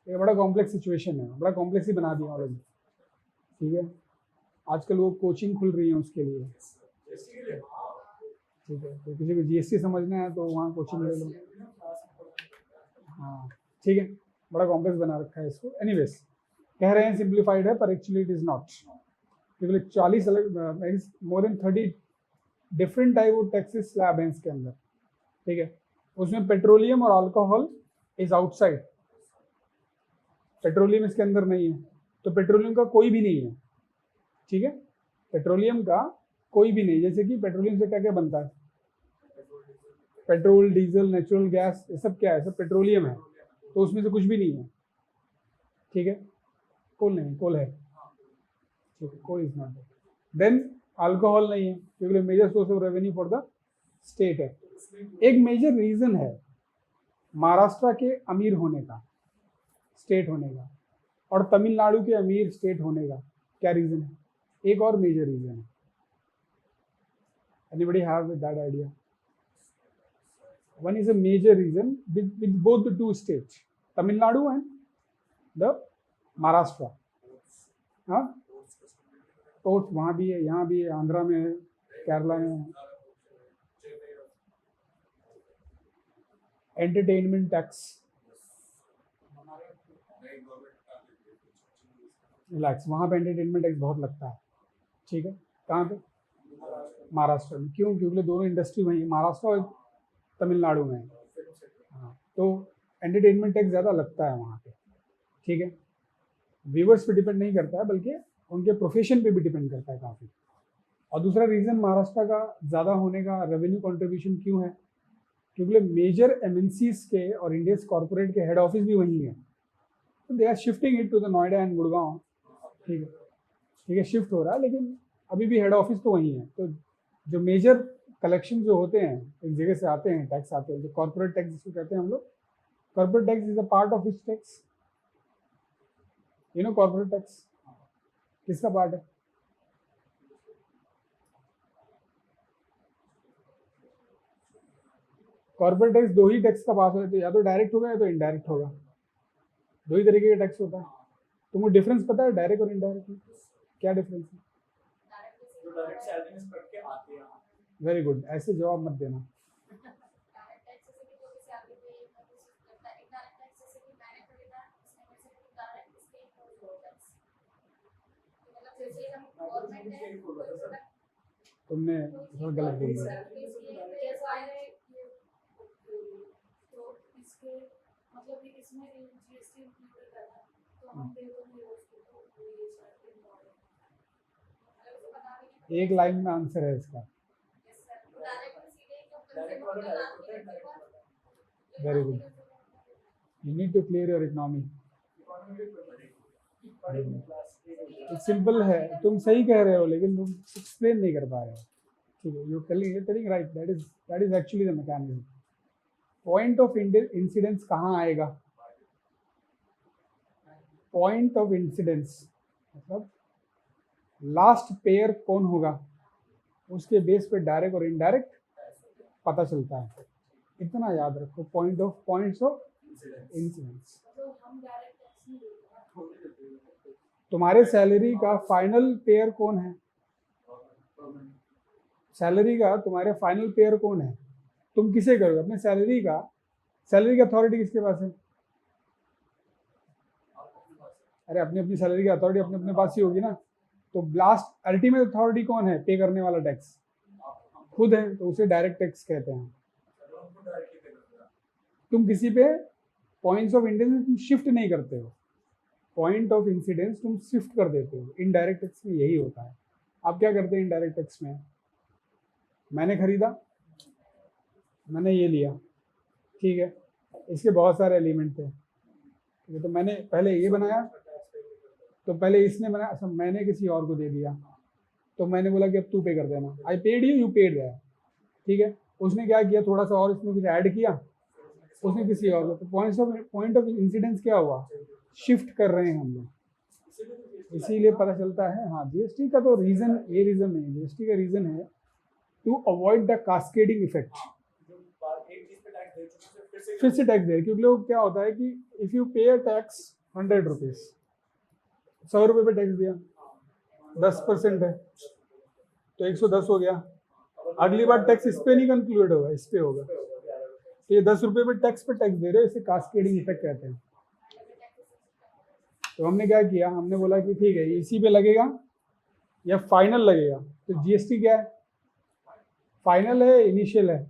ये बड़ा कॉम्प्लेक्स सिचुएशन है, बड़ा कॉम्प्लेक्स ही बना दिया ऑलरेडी, ठीक है। आजकल वो कोचिंग खुल रही है उसके लिए, ठीक है, तो किसी को जीएसटी समझना है तो वहाँ कोचिंग ले लो। हाँ ठीक है, बड़ा कॉम्प्लेक्स बना रखा है इसको। एनीवेज कह रहे हैं सिंप्लीफाइड है, पर एक्चुअली इट इज नॉट, क्योंकि 40 अलग more than 30 different type of taxes slab हैं इसके अंदर, ठीक है। उसमें पेट्रोलियम और अल्कोहल इज आउटसाइड, पेट्रोलियम इसके अंदर नहीं है, तो पेट्रोलियम का कोई भी नहीं है, ठीक है, पेट्रोलियम का कोई भी नहीं। जैसे कि पेट्रोलियम से क्या क्या बनता है, पेट्रोल, डीजल, नेचुरल गैस, ये सब क्या है, सब पेट्रोलियम है, तो उसमें से कुछ भी नहीं है, ठीक है। कोल नहीं, कोल है, ठीक है, coal is not. Then alcohol नहीं है, क्योंकि major source of revenue for the state है। एक मेजर रीजन है महाराष्ट्र के अमीर होने का, स्टेट होने का, और तमिलनाडु के अमीर स्टेट होने का। क्या रीजन है? एक और मेजर रीजन है। Anybody have that idea? One is a major reason with both the two states, Tamil Nadu and the Maharashtra. हाँ, पोर्ट वहाँ भी है, यहाँ भी है, आंध्रा में है, केरला में है। एंटरटेनमेंट टैक्स, रिलैक्स, वहाँ पे एंटरटेनमेंट टैक्स बहुत लगता है, ठीक है। कहाँ पे? महाराष्ट्र में। क्यों? क्योंकि दोनों इंडस्ट्री वहीं, महाराष्ट्र और तमिलनाडु में है, हाँ, तो एंटरटेनमेंट टैक्स ज़्यादा लगता है वहाँ पे, ठीक है। व्यूवर्स पे डिपेंड नहीं करता है, बल्कि उनके प्रोफेशन पे भी डिपेंड करता है काफ़ी। और दूसरा रीज़न महाराष्ट्र का ज़्यादा होने का रेवेन्यू कंट्रीब्यूशन क्यों है? क्योंकि मेजर एमएनसीज के और इंडियस कॉर्पोरेट के हेड ऑफिस भी वहीं है, तो they are shifting it to the Noida and Gurgaon, ठीक है, ठीक है, शिफ्ट हो रहा है, लेकिन अभी भी हेड ऑफिस तो वहीं है। तो जो मेजर कलेक्शन जो होते हैं एक जगह से आते हैं, टैक्स आते हैं, जो कॉर्पोरेट टैक्स जिसको कहते हैं हम लोग, corporate tax is a part of which tax? You know corporate tax किसका पार्ट है? कॉर्पोरेट टैक्स दो ही टैक्स का पास होता है, या तो डायरेक्ट होगा या तो इनडायरेक्ट होगा, दो ही तरीके का टैक्स होता है। तुमको डिफरेंस पता है डायरेक्ट और इनडायरेक्ट में? क्या डिफरेंस है? वेरी गुड, ऐसे जवाब मत देना। तुमने थोड़ा गलत बोल दिया। एक लाइन में आंसर है इसका। Very good, you need to clear your economy. Simple है, तुम सही कह रहे हो, लेकिन तुम एक्सप्लेन नहीं कर पा रहे हो, ठीक है। You telling right, that is actually the mechanism. Point of incidence कहाँ आएगा? पॉइंट ऑफ इंसिडेंस मतलब लास्ट पेयर कौन होगा, उसके बेस पे डायरेक्ट और इनडायरेक्ट पता चलता है। इतना याद रखो, पॉइंट्स ऑफ इंसिडेंस। तुम्हारे सैलरी का फाइनल पेयर कौन है? सैलरी का तुम्हारे फाइनल पेयर कौन है? तुम किसे करोगे अपने सैलरी का? सैलरी की अथॉरिटी किसके पास है? अरे अपनी अपनी सैलरी की अथॉरिटी अपने अपने पास ही होगी ना। तो लास्ट अल्टीमेट अथॉरिटी कौन है पे करने वाला टैक्स? खुद है, तो उसे डायरेक्ट टैक्स कहते हैं। तुम किसी पे पॉइंट्स ऑफ इंडियन शिफ्ट नहीं करते हो, पॉइंट ऑफ इंसिडेंस तुम शिफ्ट कर देते हो। इनडायरेक्ट टैक्स में यही होता है। आप क्या करते हैं इनडायरेक्ट टैक्स में? मैंने खरीदा, मैंने ये लिया, ठीक है, इसके बहुत सारे एलिमेंट थे, ठीक है, तो मैंने पहले ये बनाया, तो पहले इसने बनाया, अच्छा मैंने किसी और को दे दिया, तो मैंने बोला कि अब तू पे कर देना, I paid you, you paid that, ठीक है। उसने क्या किया, थोड़ा सा और इसमें कुछ ऐड किया, उसने किसी और को, तो पॉइंट ऑफ इंसिडेंस क्या हुआ, शिफ्ट कर रहे हैं हम लोग, इसीलिए पता चलता है। हाँ, जीएसटी का तो रीजन, ये रीजन नहीं, जीएसटी का रीजन है to avoid the cascading effect. फिर से टैक्स दे, क्योंकि लोग क्या होता है कि इफ यू पे टैक्स 100 रुपीज, 100 रुपये पे टैक्स दिया, 10% है तो 110 हो गया, अगली बार टैक्स इस पे नहीं कंक्लूड होगा, इस पे होगा, तो ये 10 रुपये पे टैक्स दे रहे हो, इसे कास्केडिंग इफेक्ट कहते हैं। तो हमने क्या किया, हमने बोला कि ठीक है इसी पे लगेगा या फाइनल लगेगा। तो जीएसटी क्या है, फाइनल है इनिशियल है?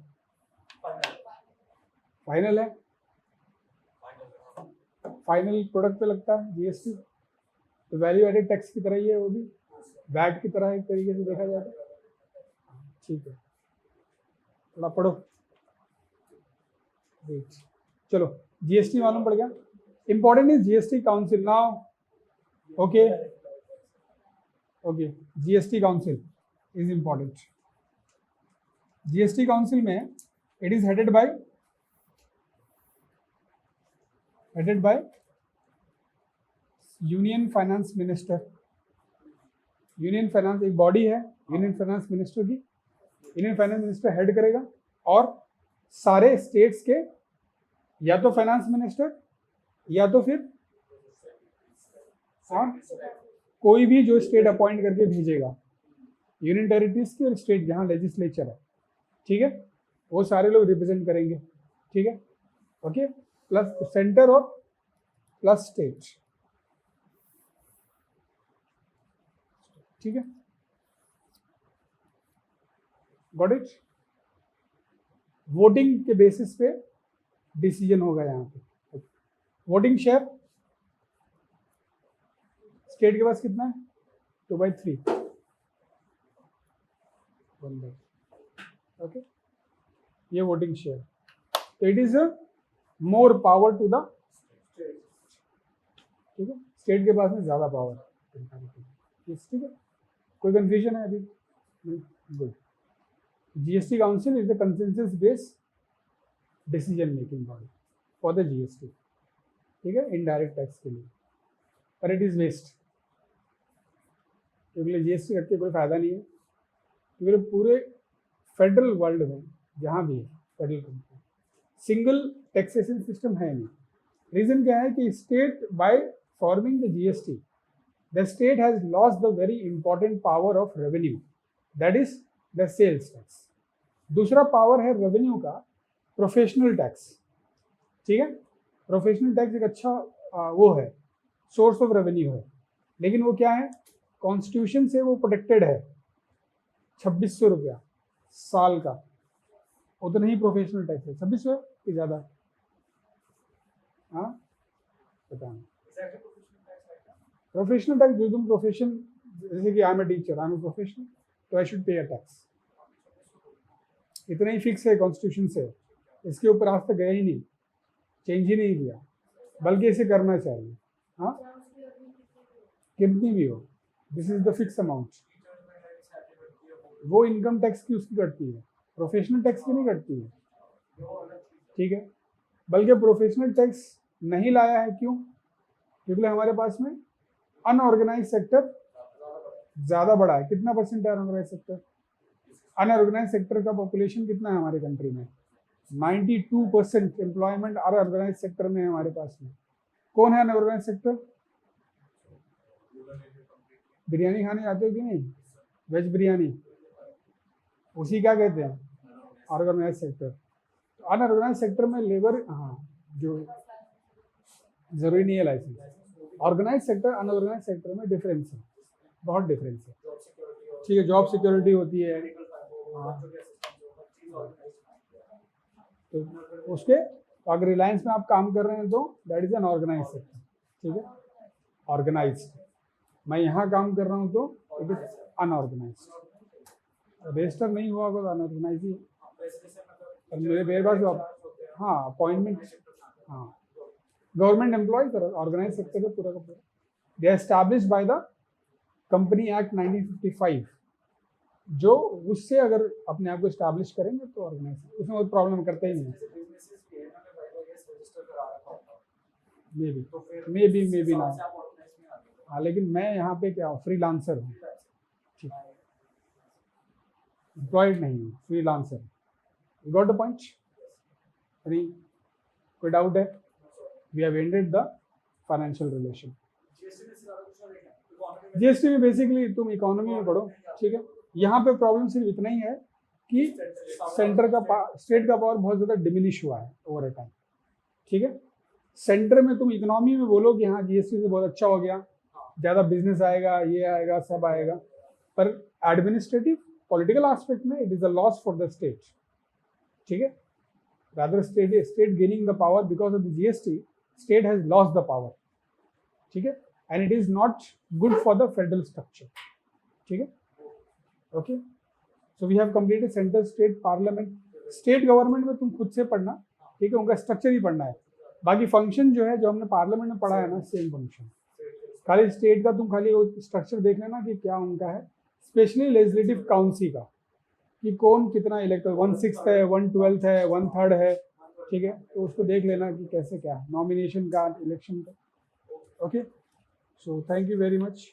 फाइनल है, फाइनल प्रोडक्ट पे लगता है जीएसटी, तो वैल्यू एडेड टैक्स की तरह ही है, वो भी वैट की तरह एक तरीके से देखा जाए तो, ठीक है। थोड़ा पढ़ो, चलो जीएसटी मालूम पड़ गया। Important is GST council now, okay okay, GST council is important. GST council में it is headed by union finance minister. Union finance एक बॉडी है यूनियन फाइनेंस मिनिस्टर की, यूनियन फाइनेंस मिनिस्टर हेड करेगा, और सारे स्टेट्स के या तो फाइनेंस मिनिस्टर या तो फिर कोई भी जो स्टेट अपॉइंट करके भेजेगा, यूनियन टेरिटरीज की और स्टेट जहाँ लेजिस्लेचर है, ठीक है, वो सारे लोग रिप्रेजेंट करेंगे, ठीक है, ओके, प्लस सेंटर और प्लस स्टेट, ठीक है, गॉट इट। वोटिंग के बेसिस पे डिसीजन होगा यहाँ पे। वोटिंग शेयर स्टेट के पास कितना है, 2/3, ओके, ये वोटिंग शेयर, तो it is a more power to the, ठीक है, स्टेट के पास में ज्यादा पावर, ठीक है, कोई कंफ्यूजन है अभी? Good. GST council is the consensus based decision making body for the GST, ठीक है, इनडायरेक्ट टैक्स के लिए, पर इट इज वेस्ट, क्योंकि जीएसटी करके कोई फायदा नहीं है, क्योंकि पूरे फेडरल वर्ल्ड में जहाँ भी है federal country single taxation system है नहीं। रीजन क्या है कि state by forming the GST the state has lost the very important power of revenue, that is the sales tax. दूसरा पावर है रेवेन्यू का प्रोफेशनल टैक्स, ठीक है, प्रोफेशनल टैक्स एक अच्छा वो है, सोर्स ऑफ रेवेन्यू है, लेकिन वो क्या है, कॉन्स्टिट्यूशन से वो प्रोटेक्टेड है, 2600 रुपया साल का, उतना ही प्रोफेशनल टैक्स है, 2600 कि ज़्यादा? हाँ पता नहीं, प्रोफेशनल टैक्स जो तुम प्रोफेशन, जैसे कि I am a teacher, I am a professional, तो I should pay a tax, इतना ही फिक्स है कॉन्स्टिट्यूशन से, इसके ऊपर आज तक गया ही नहीं, चेंज ही नहीं किया, बल्कि इसे करना चाहिए। हाँ, कितनी भी हो, this is the fix amount, वो इनकम टैक्स की उसकी कटती है, प्रोफेशनल टैक्स की नहीं कटती है, ठीक है, बल्कि प्रोफेशनल टैक्स नहीं लाया है, क्यों? क्योंकि हमारे पास में अनऑर्गेनाइज सेक्टर ज़्यादा बड़ा है। कितना परसेंट है अनऑर्गेनाइज सेक्टर? अनऑर्गेनाइज सेक्टर का पॉपुलेशन कितना है हमारे कंट्री में? 92% एम्प्लॉयमेंट अनऑर्गेनाइज सेक्टर में है हमारे पास में। कौन है अनऑर्गेनाइज सेक्टर? बिरयानी खाने जाते हो कि नहीं? वेज बिरयानी, उसी क्या कहते हैं? Organise sector. तो अनऑर्गेनाइज सेक्टर में लेबर, हाँ, जो जरूरी नहीं है licence. Organise sector unorganise sector में डिफरेंस है, बहुत डिफरेंस है, ठीक है, जॉब सिक्योरिटी होती है, हाँ, तो उसके अगर रिलायंस में आप काम कर रहे हैं तो that is an organise sector, ठीक है। ऑर्गेनाइज्ड, मैं यहाँ काम कर रहा हूँ तो इट इज अनऑर्गेनाइज्ड। रजिस्टर नहीं हुआ होगा तो अनऑर्गेनाइज ही है। और मेरे पास हाँ अपॉइंटमेंट, हाँ गवर्नमेंट एम्प्लॉय ऑर्गेनाइज सेक्टर है पूरा का पूरा। They are established by the company act 1955, जो उससे अगर अपने आप को एस्टैब्लिश करेंगे तो ऑर्गेनाइज, उसमें कोई प्रॉब्लम करता ही नहीं है। मे बी ना, हाँ लेकिन मैं यहाँ पे क्या फ्रीलांसर हूँ, ठीक, एम्प्लॉयड नहीं हूँ, freelancer. You got the point? नहीं कोई डाउट है? We have ended the financial relation. GST में बेसिकली तुम इकोनॉमी में पढ़ो, ठीक है। यहाँ पे प्रॉब्लम सिर्फ इतना ही है कि सेंटर का स्टेट का पावर बहुत ज़्यादा डिमिनिश हुआ है ओवर अ टाइम, ठीक है। सेंटर में तुम इकोनॉमी में बोलो कि हाँ जीएसटी से बहुत अच्छा हो गया, ज़्यादा बिजनेस आएगा, ये आएगा, सब आएगा, पर एडमिनिस्ट्रेटिव पॉलिटिकल एस्पेक्ट में it is a loss for the state, ठीक है। Rather state gaining the power because of the GST, state has lost the power, ठीक है, and it is not good for the federal structure, ठीक है। Okay, so we have completed central state parliament. State government में तुम खुद से पढ़ना, ठीक है, उनका स्ट्रक्चर ही पढ़ना है। बाकी फंक्शन जो है जो हमने पार्लियामेंट में पढ़ा है ना, सेम फंक्शन। खाली स्टेट का तुम खाली वो स्ट्रक्चर देख लेना कि क्या उनका है, स्पेशली लेजिस्लेटिव काउंसिल का, कि कौन कितना इलेक्टर, 1/6 है, 1/12 है, 1/3 है, ठीक है, तो उसको देख लेना कि कैसे क्या है, नॉमिनेशन का, इलेक्शन का। Okay, so thank you very much.